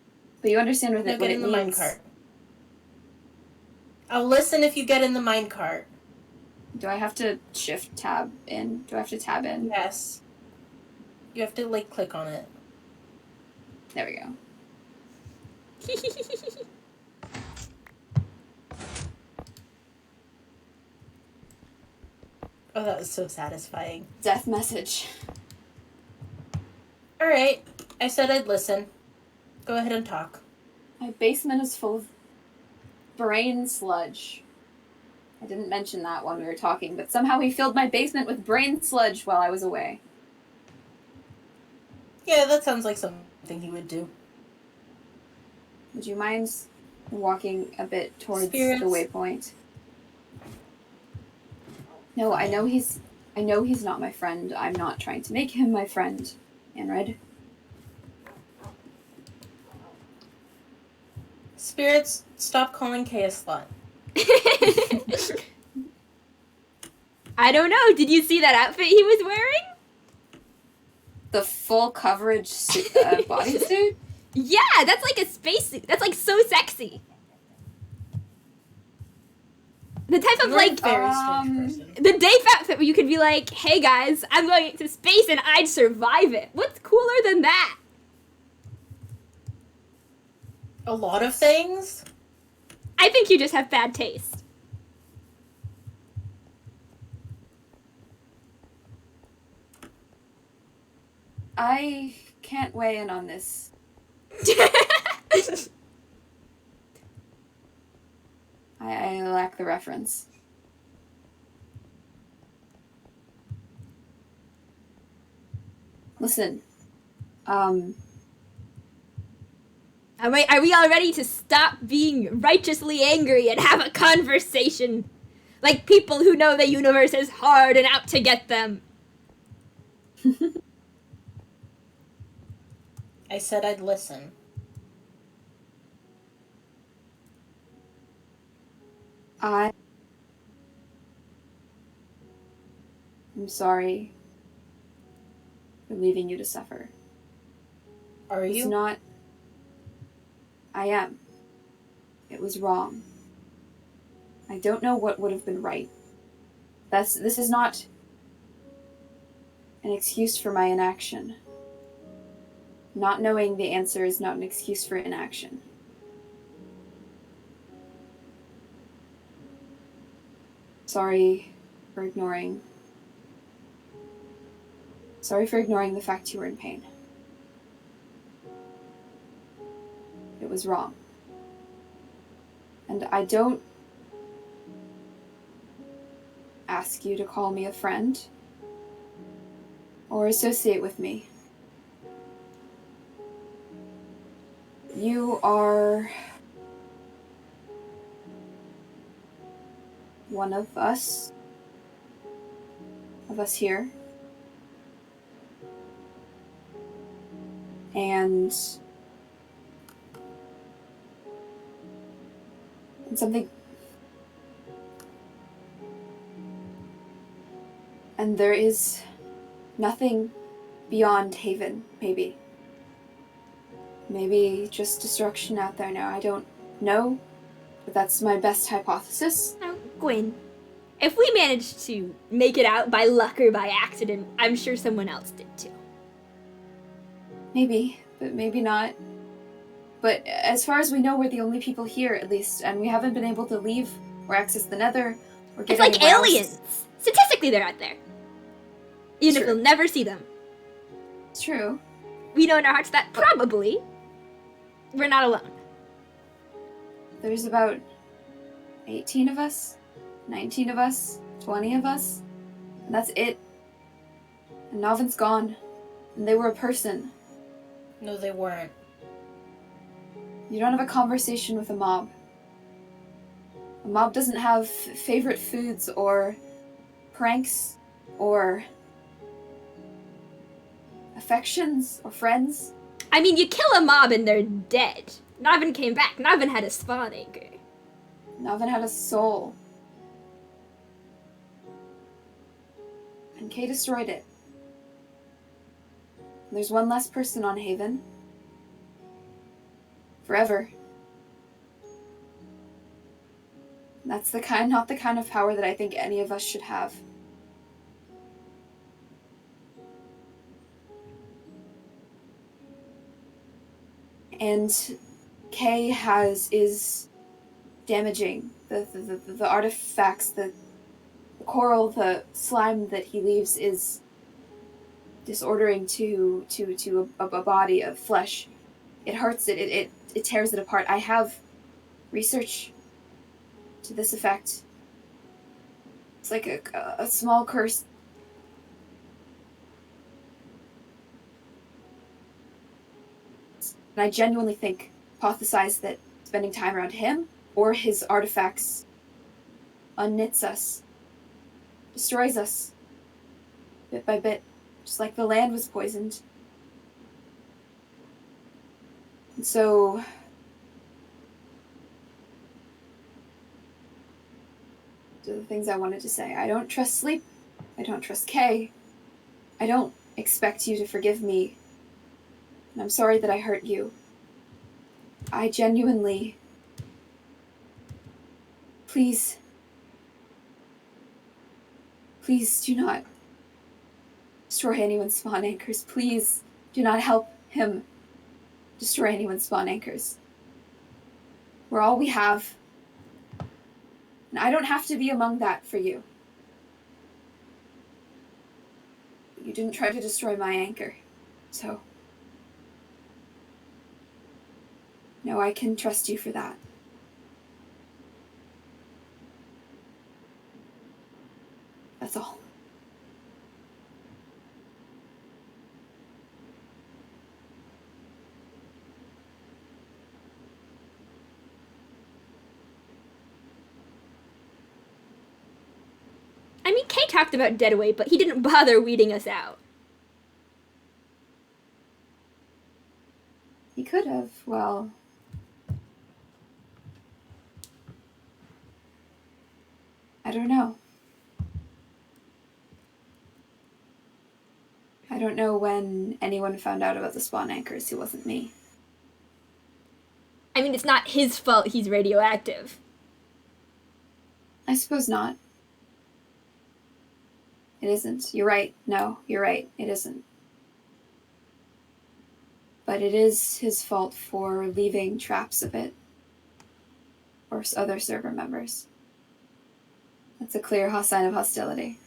But you understand what Now it, get what in it the means. minecart. I'll listen if you get in the minecart. Do I have to shift tab in? Do I have to tab in? Yes. You have to, like, click on it. There we go. Oh, that was so satisfying. Death message. Alright. I said I'd listen. Go ahead and talk. My basement is full of brain sludge. I didn't mention that when we were talking, but somehow he filled my basement with brain sludge while I was away. Yeah, that sounds like something he would do. Would you mind walking a bit towards Spirits. the waypoint? No, I know he's not my friend. I'm not trying to make him my friend, Anred. Spirits, stop calling Kay a slut. I don't know. Did you see that outfit he was wearing? The full coverage bodysuit? Yeah, that's like a spacesuit. That's like so sexy. The type of You're like a very strange person. the Dave outfit where you could be like, "Hey guys, I'm going to space and I'd survive it." What's cooler than that? A lot of things? I think you just have bad taste. I can't weigh in on this. I lack the reference. Listen, Are we all ready to stop being righteously angry and have a conversation? Like people who know the universe is hard and out to get them. I said I'd listen. I'm sorry for leaving you to suffer. Are It's you? not. I am. It was wrong. I don't know what would have been right. This is not an excuse for my inaction. Not knowing the answer is not an excuse for inaction. Sorry for ignoring. Sorry for ignoring the fact you were in pain. It was wrong. And I don't ask you to call me a friend or associate with me. You are one of us here. And something. And there is nothing beyond Haven, maybe. Maybe just destruction out there now. I don't know, but that's my best hypothesis. Now, Gwyn, if we managed to make it out by luck or by accident, I'm sure someone else did too. Maybe, but maybe not. But as far as we know, we're the only people here, at least, and we haven't been able to leave or access the Nether or get It's like anywhere aliens. else. Statistically, they're out there. Even if True. we'll never see them. It's true. We know in our hearts that probably we're not alone. There's about 18 of us, 19 of us, 20 of us, and that's it. And Novin's gone, and they were a person. No, they weren't. You don't have a conversation with a mob. A mob doesn't have favorite foods or pranks or affections or friends. I mean, you kill a mob and they're dead. Navin came back. Navin had a spawn anchor. Novin had a soul. And Kay destroyed it. There's one less person on Haven. forever. That's not the kind of power that I think any of us should have. And K is damaging. The artifacts, the coral, the slime that he leaves is disordering to a body of flesh. It hurts it. It tears it apart. I have research to this effect. It's like a small curse. And I genuinely hypothesize that spending time around him or his artifacts unknits us, destroys us, bit by bit, just like the land was poisoned. And so the things I wanted to say. I don't trust sleep. I don't trust Kay. I don't expect you to forgive me. And I'm sorry that I hurt you. I genuinely... Please do not destroy anyone's spawn anchors. Please do not help him destroy anyone's spawn anchors. We're all we have. And I don't have to be among that for you. You didn't try to destroy my anchor, so... No, I can trust you for that. That's all. I mean, Kay talked about Deadaway, but he didn't bother weeding us out. He could have, well... I don't know. I don't know when anyone found out about the spawn anchors who wasn't me. I mean, it's not his fault he's radioactive. I suppose not. It isn't. You're right. No, you're right. It isn't. But it is his fault for leaving traps of it. Or other server members. That's a clear sign of hostility.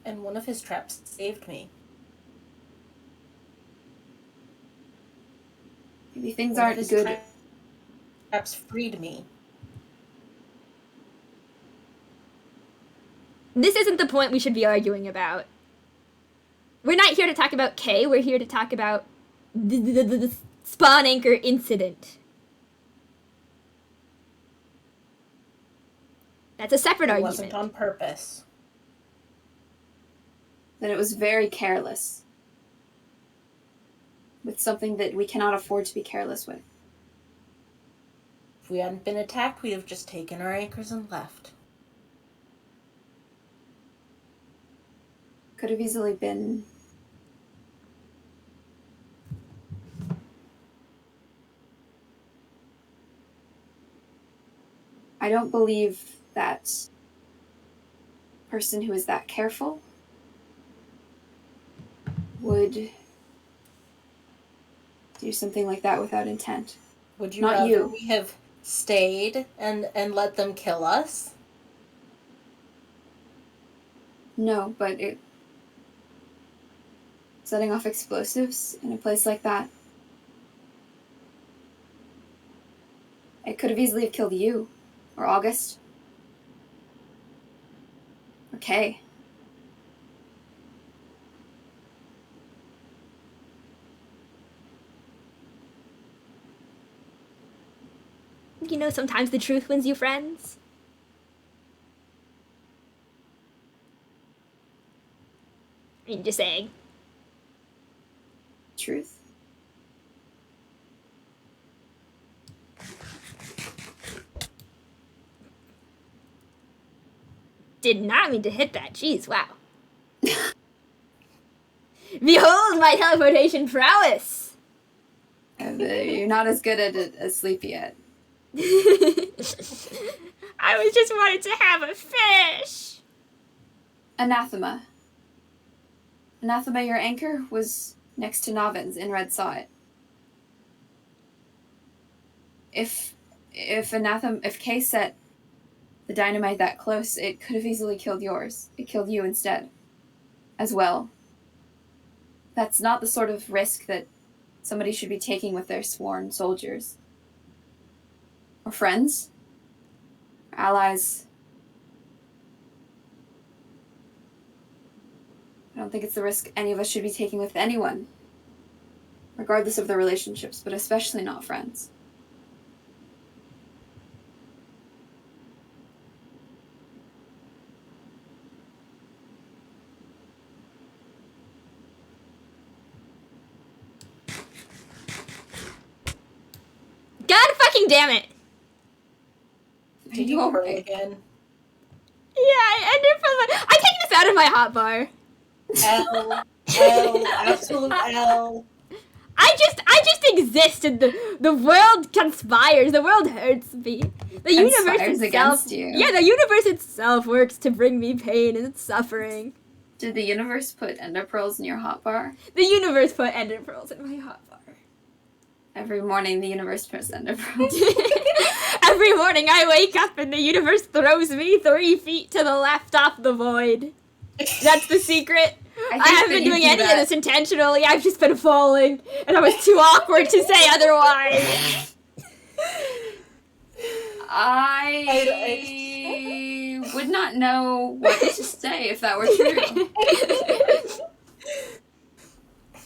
And one of his traps saved me. Maybe things One of aren't his good. Traps freed me. This isn't the point we should be arguing about. We're not here to talk about Kay, we're here to talk about the spawn anchor incident. That's a separate It argument. wasn't on purpose. Then it was very careless. With something that we cannot afford to be careless with. If we hadn't been attacked, we'd have just taken our anchors and left. Could have easily been... I don't believe that person who is that careful would do something like that without intent. Would you Not rather you. we have stayed and let them kill us? No, but setting off explosives in a place like that, it could have easily killed you, or August, or Kay. You know, sometimes the truth wins you friends. I mean, just saying. Truth. Did not mean to hit that. Jeez, wow. Behold my teleportation prowess! You're not as good at it as sleep yet. I was just wanting to have a fish. Anathema. Anathema, your anchor was next to Novin's. InRed saw it. If Kay set the dynamite that close, it could have easily killed yours. It killed you instead, as well. That's not the sort of risk that somebody should be taking with their sworn soldiers. Or friends. Or allies. I don't think it's the risk any of us should be taking with anyone. Regardless of their relationships, but especially not friends. God fucking damn it! Did you pray again? Yeah, I ended from I'm taking this out of my hotbar. L, absolute L. I just exist and the world conspires, the world hurts me. The universe Conspires itself against you. Yeah, the universe itself works to bring me pain and suffering. Did the universe put ender pearls in your hotbar? The universe put ender pearls in my hotbar. Every morning the universe puts ender pearls. Every morning I wake up and the universe throws me 3 feet to the left off the void. That's the secret. I haven't been doing any of this intentionally. I've just been falling, and I was too awkward to say otherwise. I would not know what to say if that were true.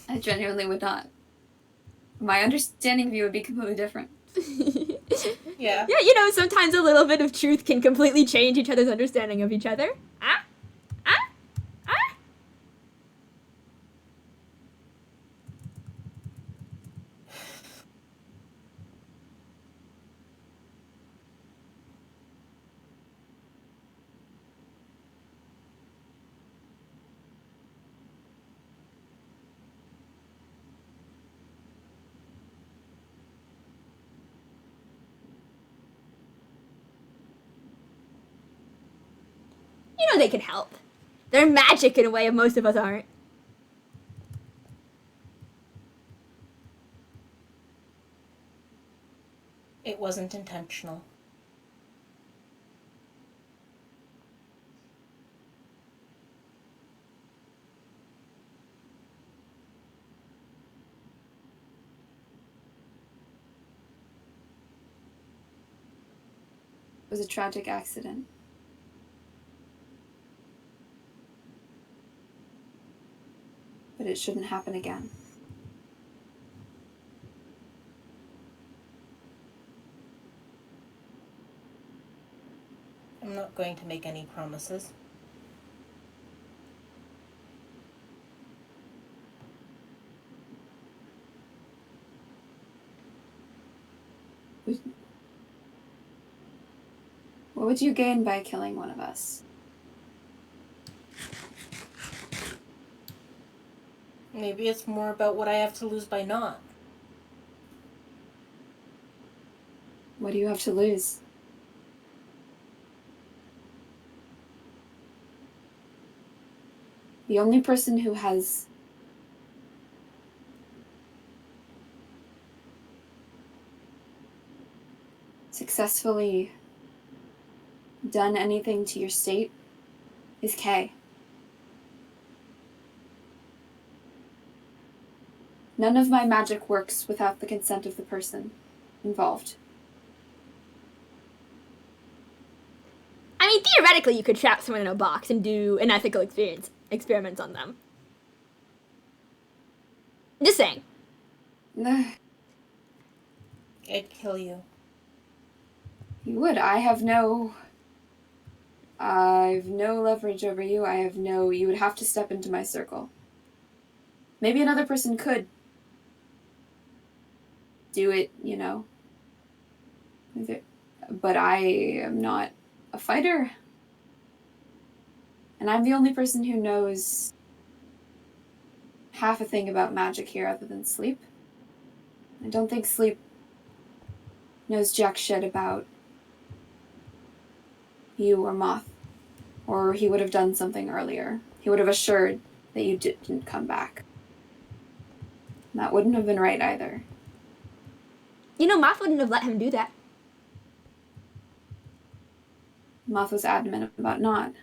I genuinely would not. My understanding of you would be completely different. Yeah. Yeah, you know, sometimes a little bit of truth can completely change each other's understanding of each other. Ah? Ah? Ah? You know they can help. They're magic in a way most of us aren't. It wasn't intentional. It was a tragic accident. But it shouldn't happen again. I'm not going to make any promises. What would you gain by killing one of us? Maybe it's more about what I have to lose by not. What do you have to lose? The only person who has successfully done anything to your state is Kay. None of my magic works without the consent of the person involved. I mean, theoretically, you could trap someone in a box and do an ethical experiments on them. Just saying. You I'd kill you. would. I've no leverage over you. You would have to step into my circle. Maybe another person could do it, you know. But I am not a fighter. And I'm the only person who knows half a thing about magic here other than sleep. I don't think Sleep knows jack shit about you or Moth. Or he would have done something earlier. He would have assured that you didn't come back. And that wouldn't have been right either. You know, Moth wouldn't have let him do that. Moth was adamant about not.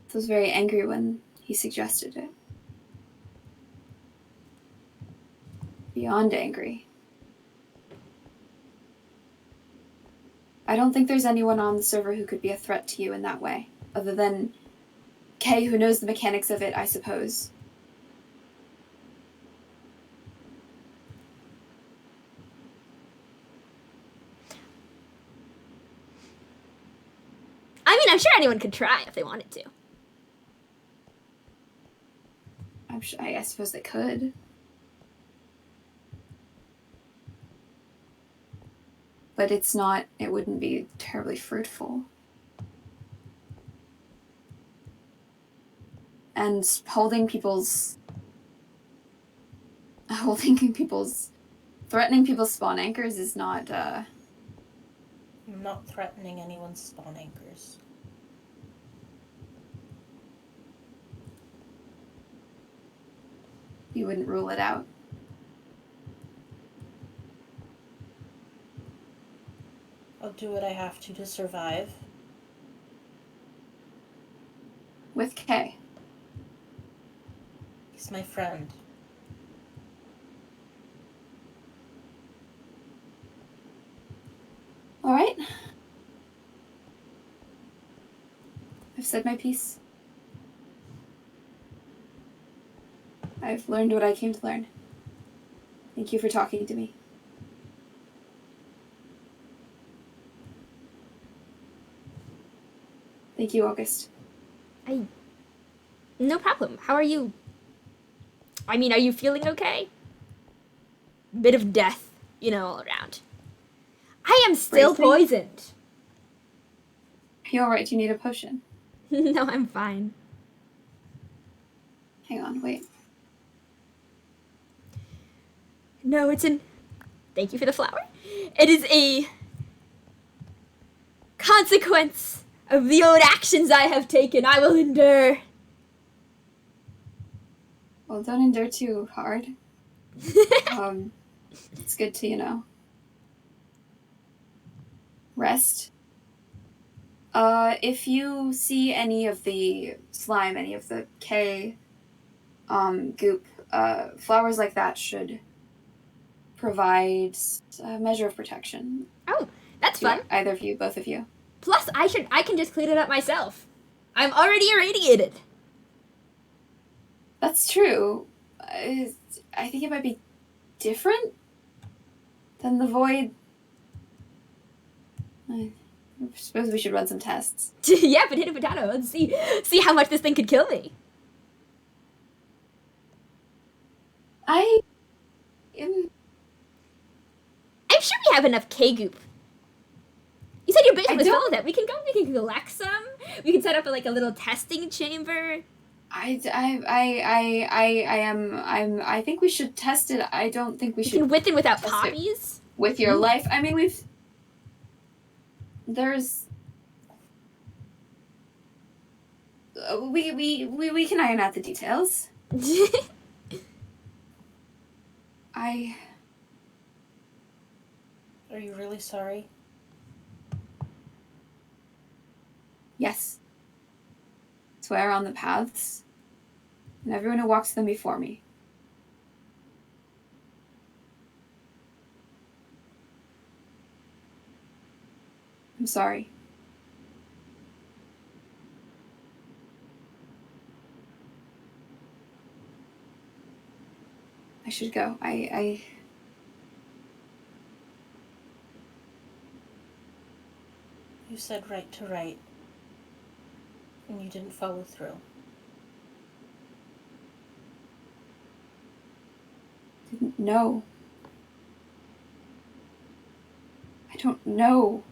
Moth was very angry when he suggested it. Beyond angry. I don't think there's anyone on the server who could be a threat to you in that way, other than Kay, who knows the mechanics of it, I suppose. I mean, I'm sure anyone could try if they wanted to. I suppose they could. But it wouldn't be terribly fruitful. And threatening people's spawn anchors is not, I'm not threatening anyone's spawn anchors. You wouldn't rule it out. I'll do what I have to survive. With Kay. He's my friend. All right. I've said my piece. I've learned what I came to learn. Thank you for talking to me. Thank you, August. No problem. How are you? I mean, are you feeling okay? Bit of death, all around. I am still poisoned. Are you alright? Do you need a potion? No, I'm fine. Hang on, wait. No, thank you for the flower. It is a consequence of the old actions I have taken. I will endure. Well, don't endure too hard. It's good to, rest. If you see any of the slime, any of the K, goop, flowers like that should provide a measure of protection. Oh, that's fun. Either of you, both of you. Plus, I can just clean it up myself. I'm already irradiated. That's true. I think it might be different than the void. I suppose we should run some tests. Yeah, potato, potato. Let's see how much this thing could kill me. I'm sure we have enough K-goop. You said your basement was full of it. We can collect some. We can set up a little testing chamber. I think we should test it. I don't think we should. You can with and without poppies. With your life. I mean, we can iron out the details. Are you really sorry? Yes. Swear on the paths, and everyone who walks them before me. I'm sorry. I should go. You said right to right, and you didn't follow through. Didn't know. I don't know.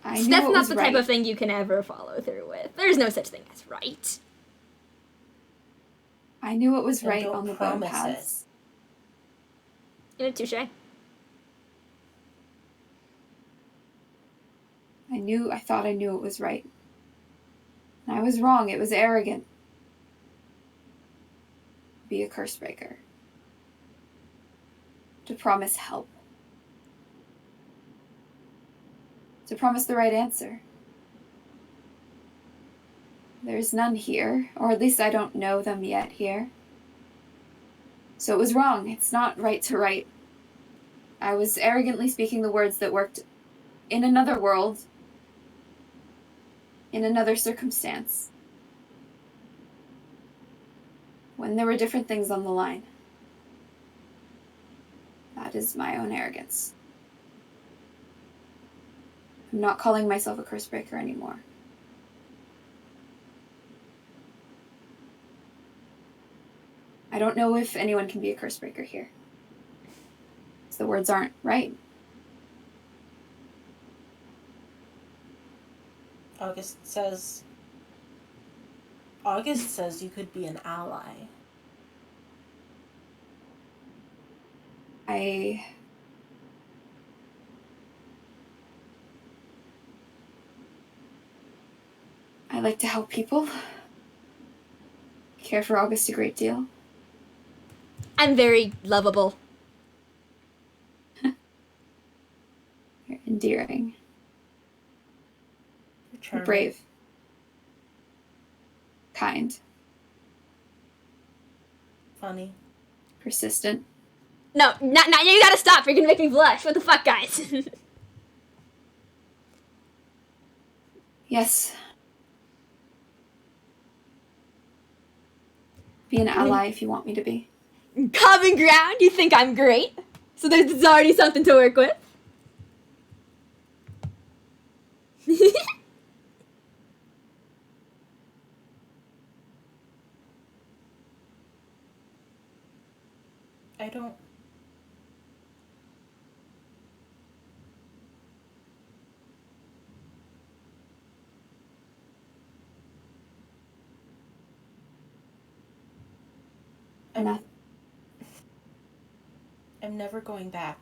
I knew That's it not was the right. type of thing you can ever follow through with. There's no such thing as right. I knew what was Then right don't on the bone promise paths. You know, touche. I thought I knew it was right. And I was wrong. It was arrogant. Be a curse breaker. To promise help. To promise the right answer. There's none here, or at least I don't know them yet here. So it was wrong. It's not right to write. I was arrogantly speaking the words that worked in another world, in another circumstance, when there were different things on the line. That is my own arrogance. I'm not calling myself a curse breaker anymore. I don't know if anyone can be a curse breaker here. The words aren't right. August says you could be an ally. I like to help people. Care for August a great deal. I'm very lovable. You're endearing. You're charming. Brave. Kind. Funny. Persistent. No, now you gotta stop. You're gonna make me blush. What the fuck, guys? Yes. Be an ally if you want me to be. Common ground? You think I'm great? So there's already something to work with? I don't... I'm never going back.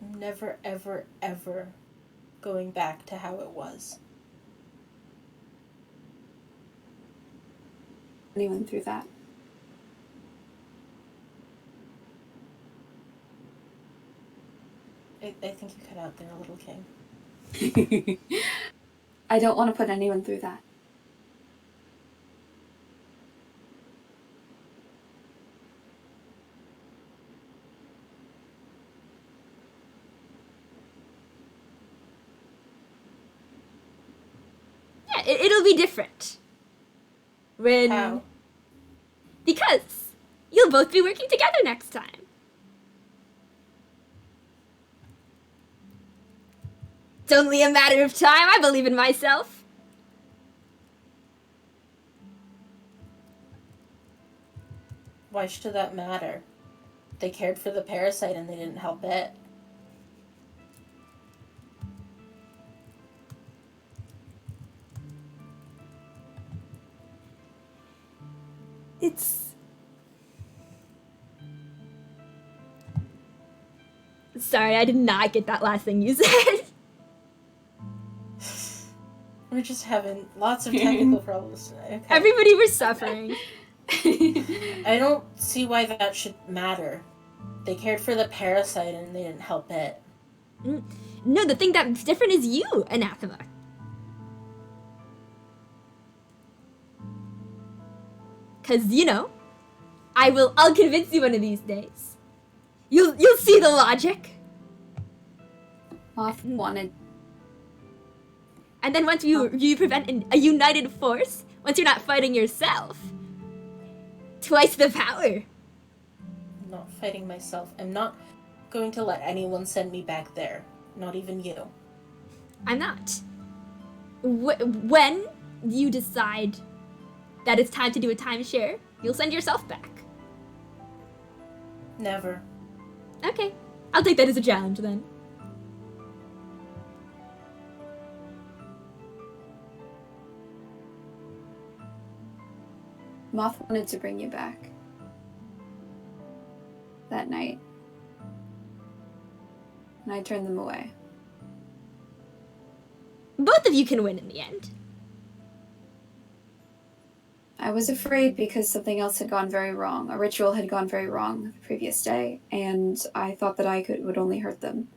I'm never, ever, ever going back to how it was. Anyone through that. I think you cut out there a little, King. I don't want to put anyone through that. Yeah, it'll be different. When... How? Because you'll both be working together next time. It's only a matter of time. I believe in myself. Why should that matter? They cared for the parasite and they didn't help it. It's... Sorry, I did not get that last thing you said. We're just having lots of technical problems today. Okay. Everybody was suffering. I don't see why that should matter. They cared for the parasite and they didn't help it. No, the thing that's different is you, Anathema. Cause you know, I'll convince you one of these days. You'll see the logic. Moth wanted. And then once you prevent a united force, once you're not fighting yourself, twice the power. I'm not fighting myself. I'm not going to let anyone send me back there. Not even you. I'm not. When you decide that it's time to do a timeshare, you'll send yourself back. Never. Okay, I'll take that as a challenge then. Moth wanted to bring you back. That night. And I turned them away. Both of you can win in the end. I was afraid because something else had gone very wrong. A ritual had gone very wrong the previous day, and I thought that would only hurt them.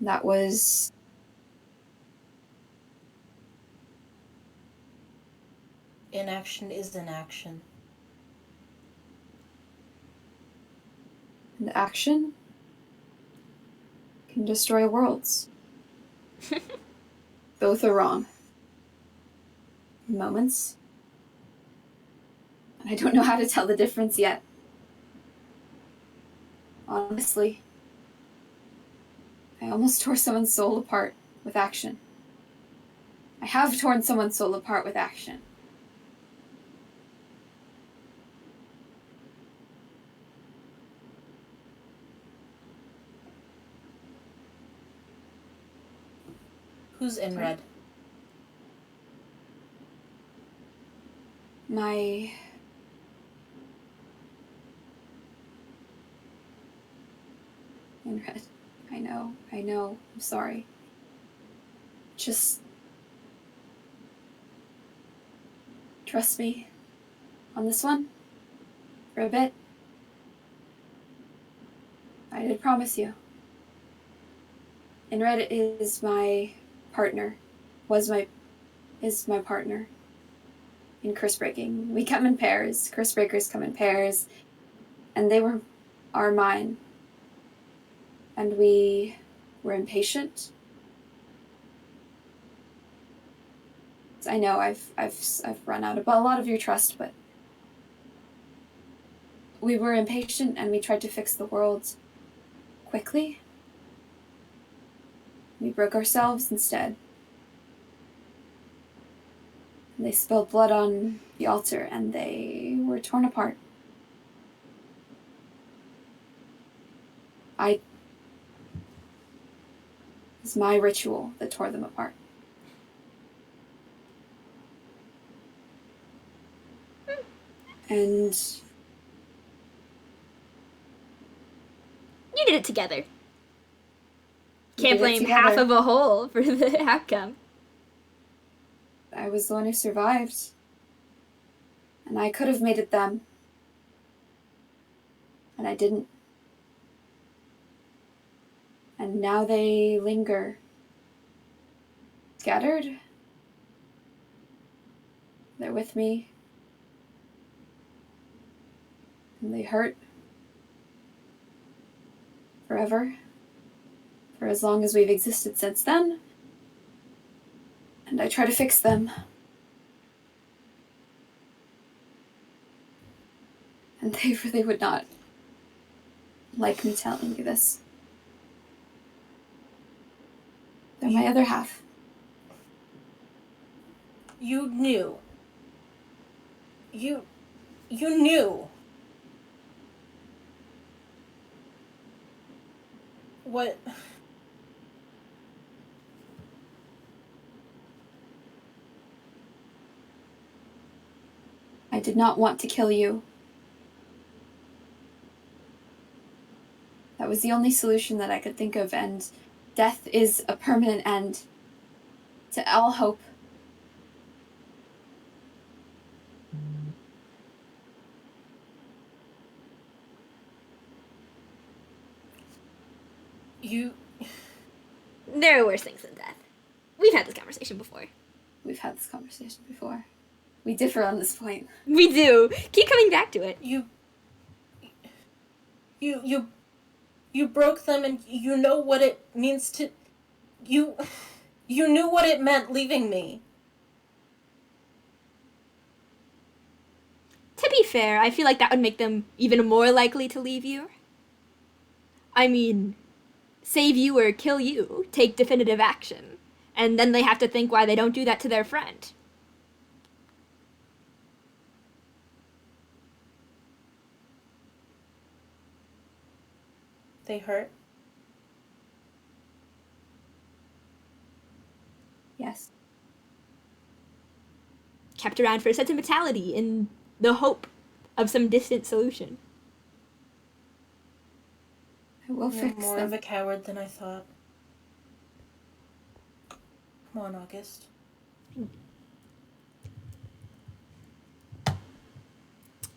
That was... Inaction is inaction. And action can destroy worlds. Both are wrong. In moments. And I don't know how to tell the difference yet. Honestly. I almost tore someone's soul apart with action. I have torn someone's soul apart with action. Who's InRed? My... InRed. I know. I'm sorry. Just... trust me on this one for a bit. I did promise you. InRed is my partner. Is my partner in curse breaking. We come in pairs. Curse breakers come in pairs. And they are mine. And we were impatient. I know I've run out of a lot of your trust, but we were impatient and we tried to fix the world quickly. We broke ourselves instead. They spilled blood on the altar and they were torn apart. It was my ritual that tore them apart. And You did it together. We Can't did it blame together. half of a whole for the outcome. I was the one who survived. And I could have made it them. And I didn't. And now they linger. Scattered. They're with me. And they hurt. Forever. For as long as we've existed since then. And I try to fix them. And they really would not like me telling you this. They're my other half. You knew. You knew. What? I did not want to kill you. That was the only solution that I could think of, and death is a permanent end to all hope. There are worse things than death. We've had this conversation before. We've had this conversation before. We differ on this point. We do. Keep coming back to it. You broke them, and you know what it means to... You knew what it meant leaving me. To be fair, I feel like that would make them even more likely to leave you. I mean, save you or kill you, take definitive action. And then they have to think why they don't do that to their friend. They hurt. Yes. kept around for sentimentality in the hope of some distant solution. We'll You're fix more them. of a coward than I thought. Come on, August.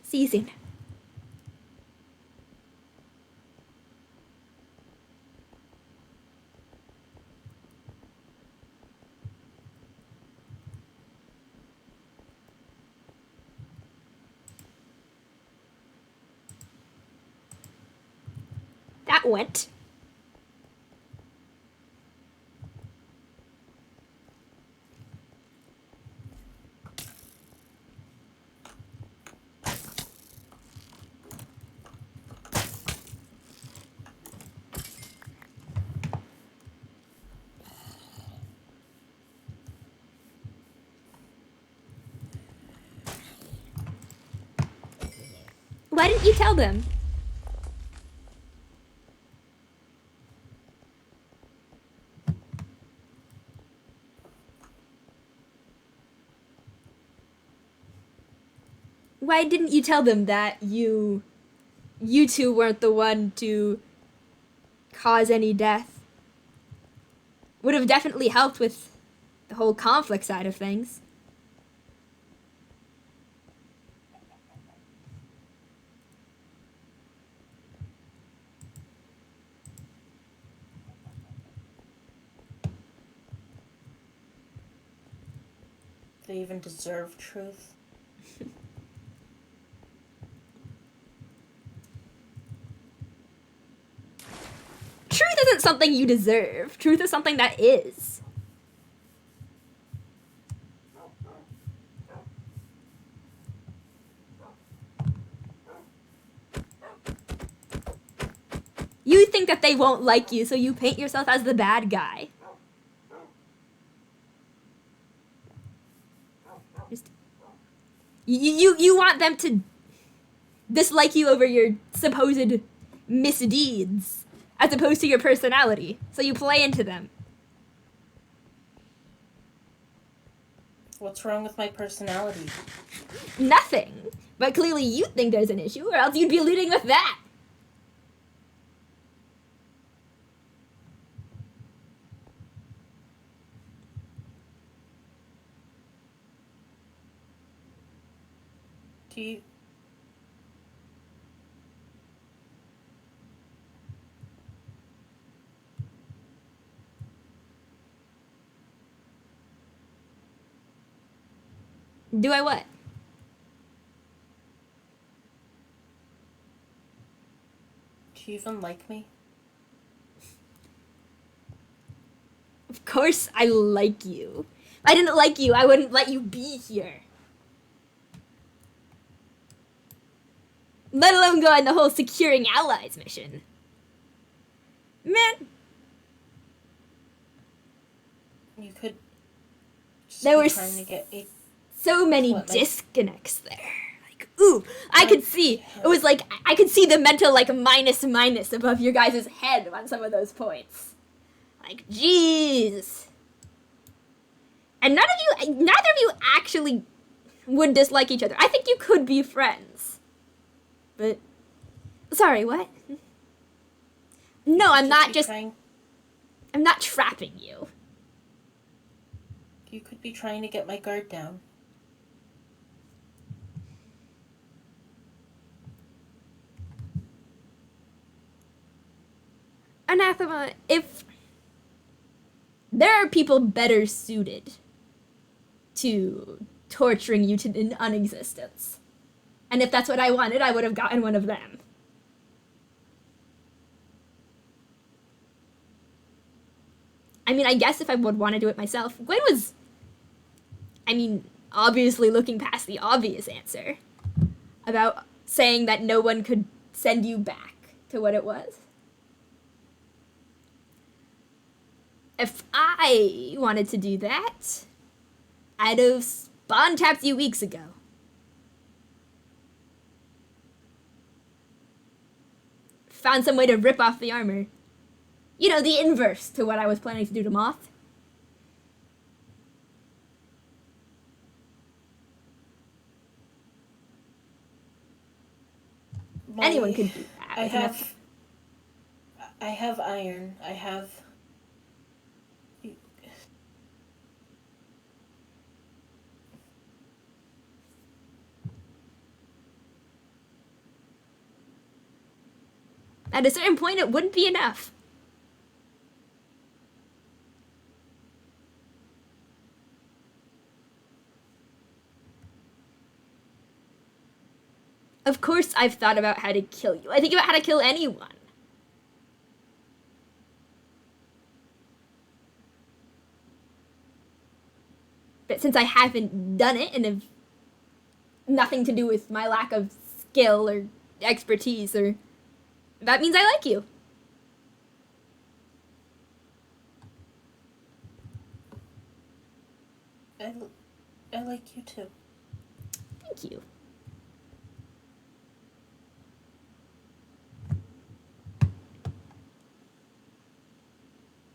See you soon. That went. Why didn't you tell them? Why didn't you tell them that you two weren't the one to cause any death? Would have definitely helped with the whole conflict side of things. They even deserve truth. Truth isn't something you deserve. Truth is something that is. You think that they won't like you, so you paint yourself as the bad guy. You want them to dislike you over your supposed misdeeds, as opposed to your personality. So you play into them. What's wrong with my personality? Nothing. But clearly you think there's an issue, or else you'd be alluding with that. Do you... Do I what? Do you even like me? Of course I like you. If I didn't like you, I wouldn't let you be here. Let alone go on the whole securing allies mission. Man, You could just There be were trying to get me. so many What, like- disconnects there. Like, ooh, I could see. It was like, I could see the mental, like, minus above your guys' head on some of those points. Like, jeez. And neither of you actually would dislike each other. I think you could be friends. But, sorry, what? No, I'm not just, I'm not trapping you. You could be trying to get my guard down. Anathema, if there are people better suited to torturing you to unexistence, and if that's what I wanted, I would have gotten one of them. I mean, I guess if I would want to do it myself, Gwen was, I mean, obviously looking past the obvious answer about saying that no one could send you back to what it was. If I wanted to do that, I'd have spawn tapped you weeks ago. Found some way to rip off the armor. You know, the inverse to what I was planning to do to Moth. Anyone could do that. I with enough have iron. I have. At a certain point, it wouldn't be enough. Of course, I've thought about how to kill you. I think about how to kill anyone. But since I haven't done it and have nothing to do with my lack of skill or expertise, or that means I like you. I like you too. Thank you.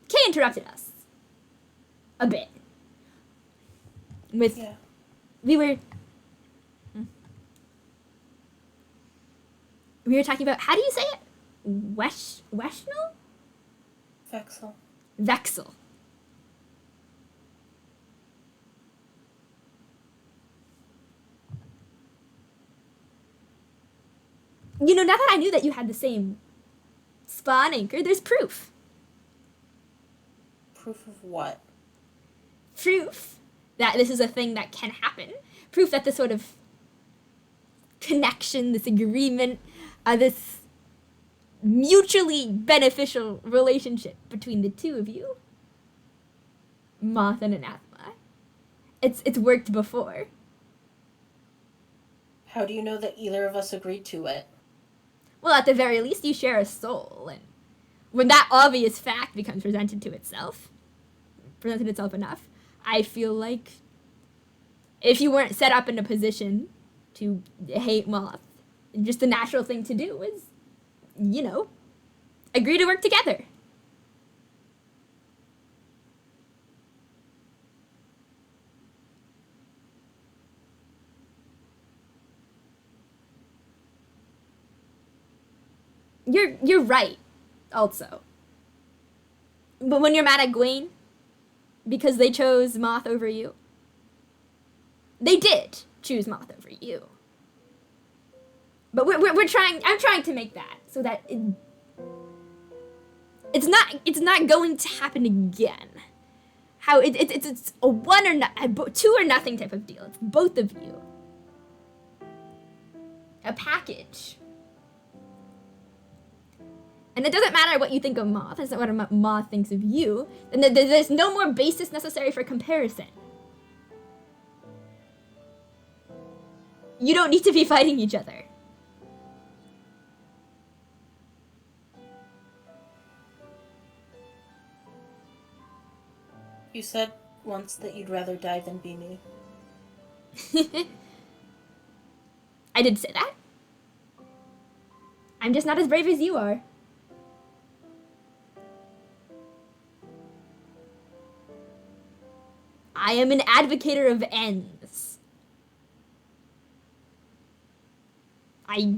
Kay interrupted us a bit with we were talking about, how do you say it? Weshnal? Vexel. Vexel. You know, now that I knew that you had the same spawn anchor, there's proof. Proof of what? Proof that this is a thing that can happen. Proof that this sort of connection, this agreement, this mutually beneficial relationship between the two of you, Moth and Anathema, it's worked before. How do you know that either of us agreed to it? Well, at the very least, you share a soul, and when that obvious fact becomes presented itself enough, I feel like if you weren't set up in a position to hate Moth, just the natural thing to do is, you know, agree to work together. You're right, also. But when you're mad at Gawain because they chose Moth over you, they did choose Moth over you. But we're trying. I'm trying to make that so that it's not going to happen again. How it's a one or two or nothing type of deal. It's both of you. A package. And it doesn't matter what you think of Moth. It doesn't matter what Moth thinks of you. And there's no more basis necessary for comparison. You don't need to be fighting each other. You said once that you'd rather die than be me. I did say that. I'm just not as brave as you are. I am an advocator of ends. I,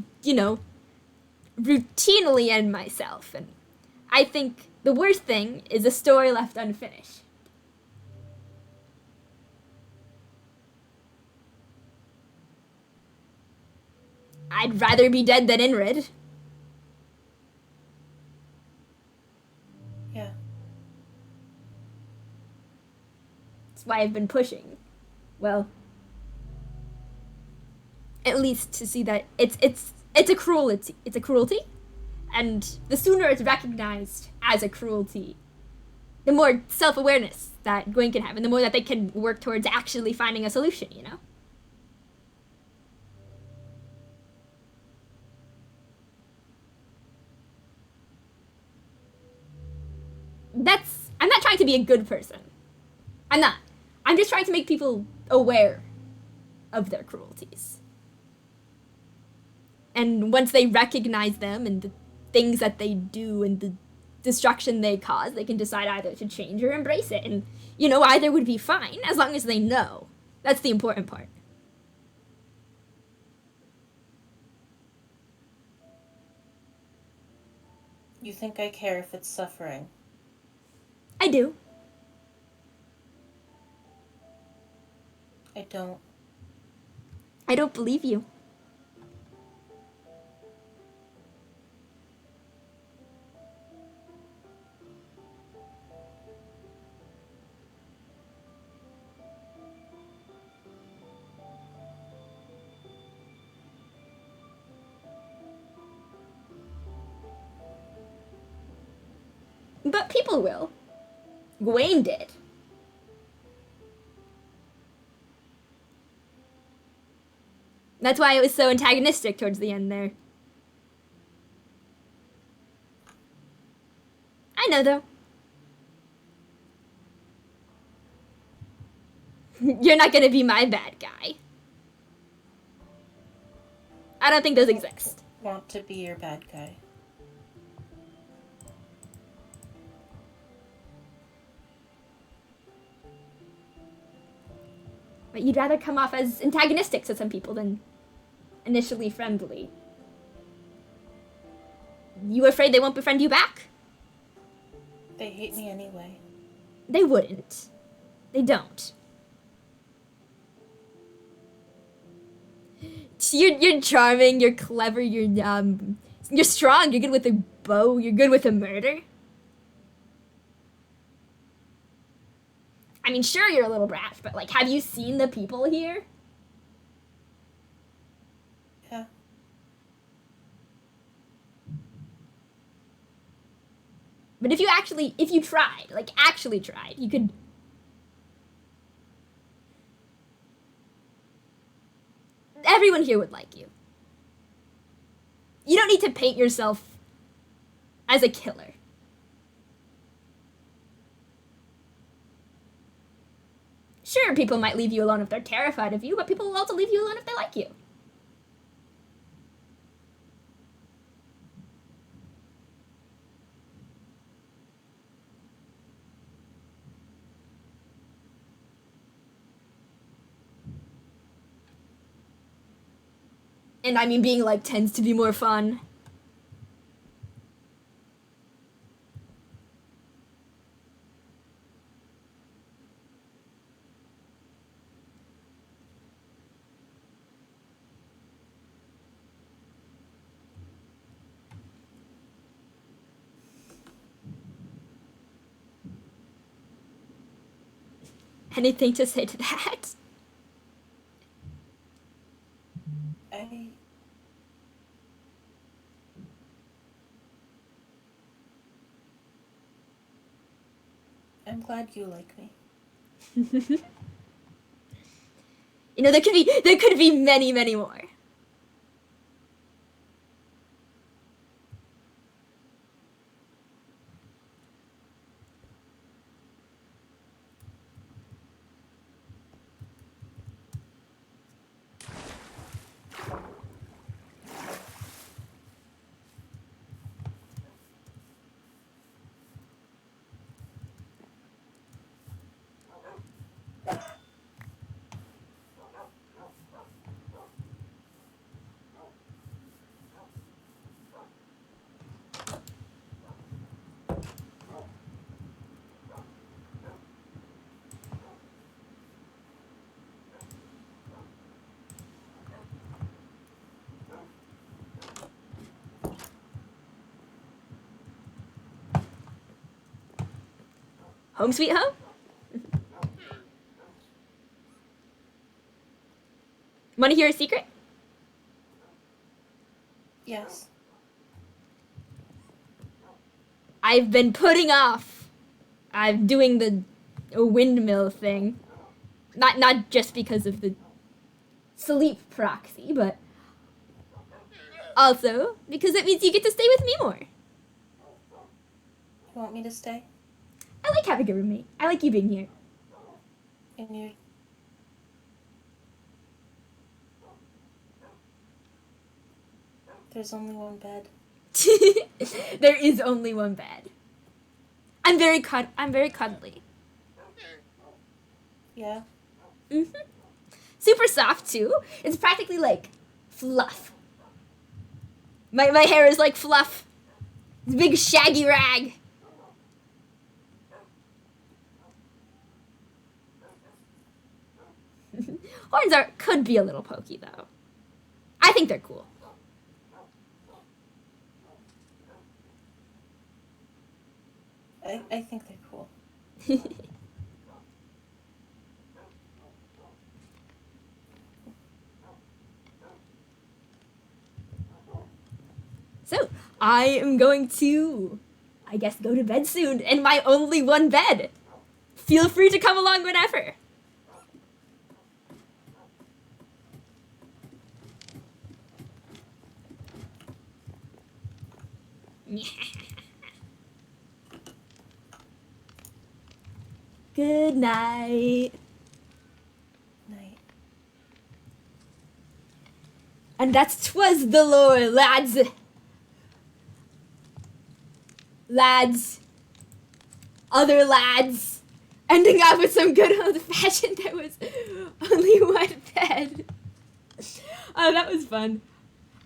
routinely end myself, and I think the worst thing is a story left unfinished. I'd rather be dead than InRed. Yeah. That's why I've been pushing. Well, at least to see that it's a cruelty. It's a cruelty, and the sooner it's recognized as a cruelty, the more self-awareness that Gawain can have, and the more that they can work towards actually finding a solution, I'm not trying to be a good person. I'm not. I'm just trying to make people aware of their cruelties. And once they recognize them and the things that they do and the destruction they cause, they can decide either to change or embrace it. And, either would be fine as long as they know. That's the important part. You think I care if it's suffering? I do. I don't. I don't believe you. But people will. Gawain did. That's why it was so antagonistic towards the end there. I know, though. You're not gonna be my bad guy. I don't think those exist. Want to be your bad guy. But you'd rather come off as antagonistic to some people than initially friendly. You afraid they won't befriend you back? They hate me anyway. They wouldn't. They don't. You're charming, you're clever, you're strong, you're good with a bow, you're good with a murder. I mean, sure, you're a little brat, but, like, have you seen the people here? Yeah. But if you tried, like, actually tried, you could... Everyone here would like you. You don't need to paint yourself as a killer. Sure, people might leave you alone if they're terrified of you, but people will also leave you alone if they like you. And I mean, being like tends to be more fun. Anything to say to that? I'm glad you like me. You know, there could be many, many more. Home sweet home? Want to hear a secret? Yes. I've been putting off. I'm doing the windmill thing. Not just because of the sleep proxy, but also because it means you get to stay with me more. You want me to stay? I like having a roommate. I like you being here. In your... There's only one bed. There is only one bed. I'm very cuddly. Yeah. Mhm. Super soft too. It's practically like fluff. My hair is like fluff. This big shaggy rag. Horns could be a little pokey though. I think they're cool. I think they're cool. So, I am going to, I guess, go to bed soon in my only one bed. Feel free to come along whenever. Good night. Night. And that 'twas the lore, lads. Lads. Other lads. Ending up with some good old-fashioned, there was only one bed. Oh, that was fun.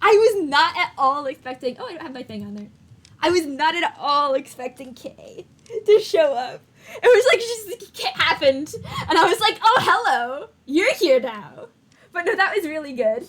I was not at all expecting, oh, I don't have my thing on there. I was not at all expecting Kay to show up. It was like, just happened. And I was like, oh, hello. You're here now. But no, that was really good.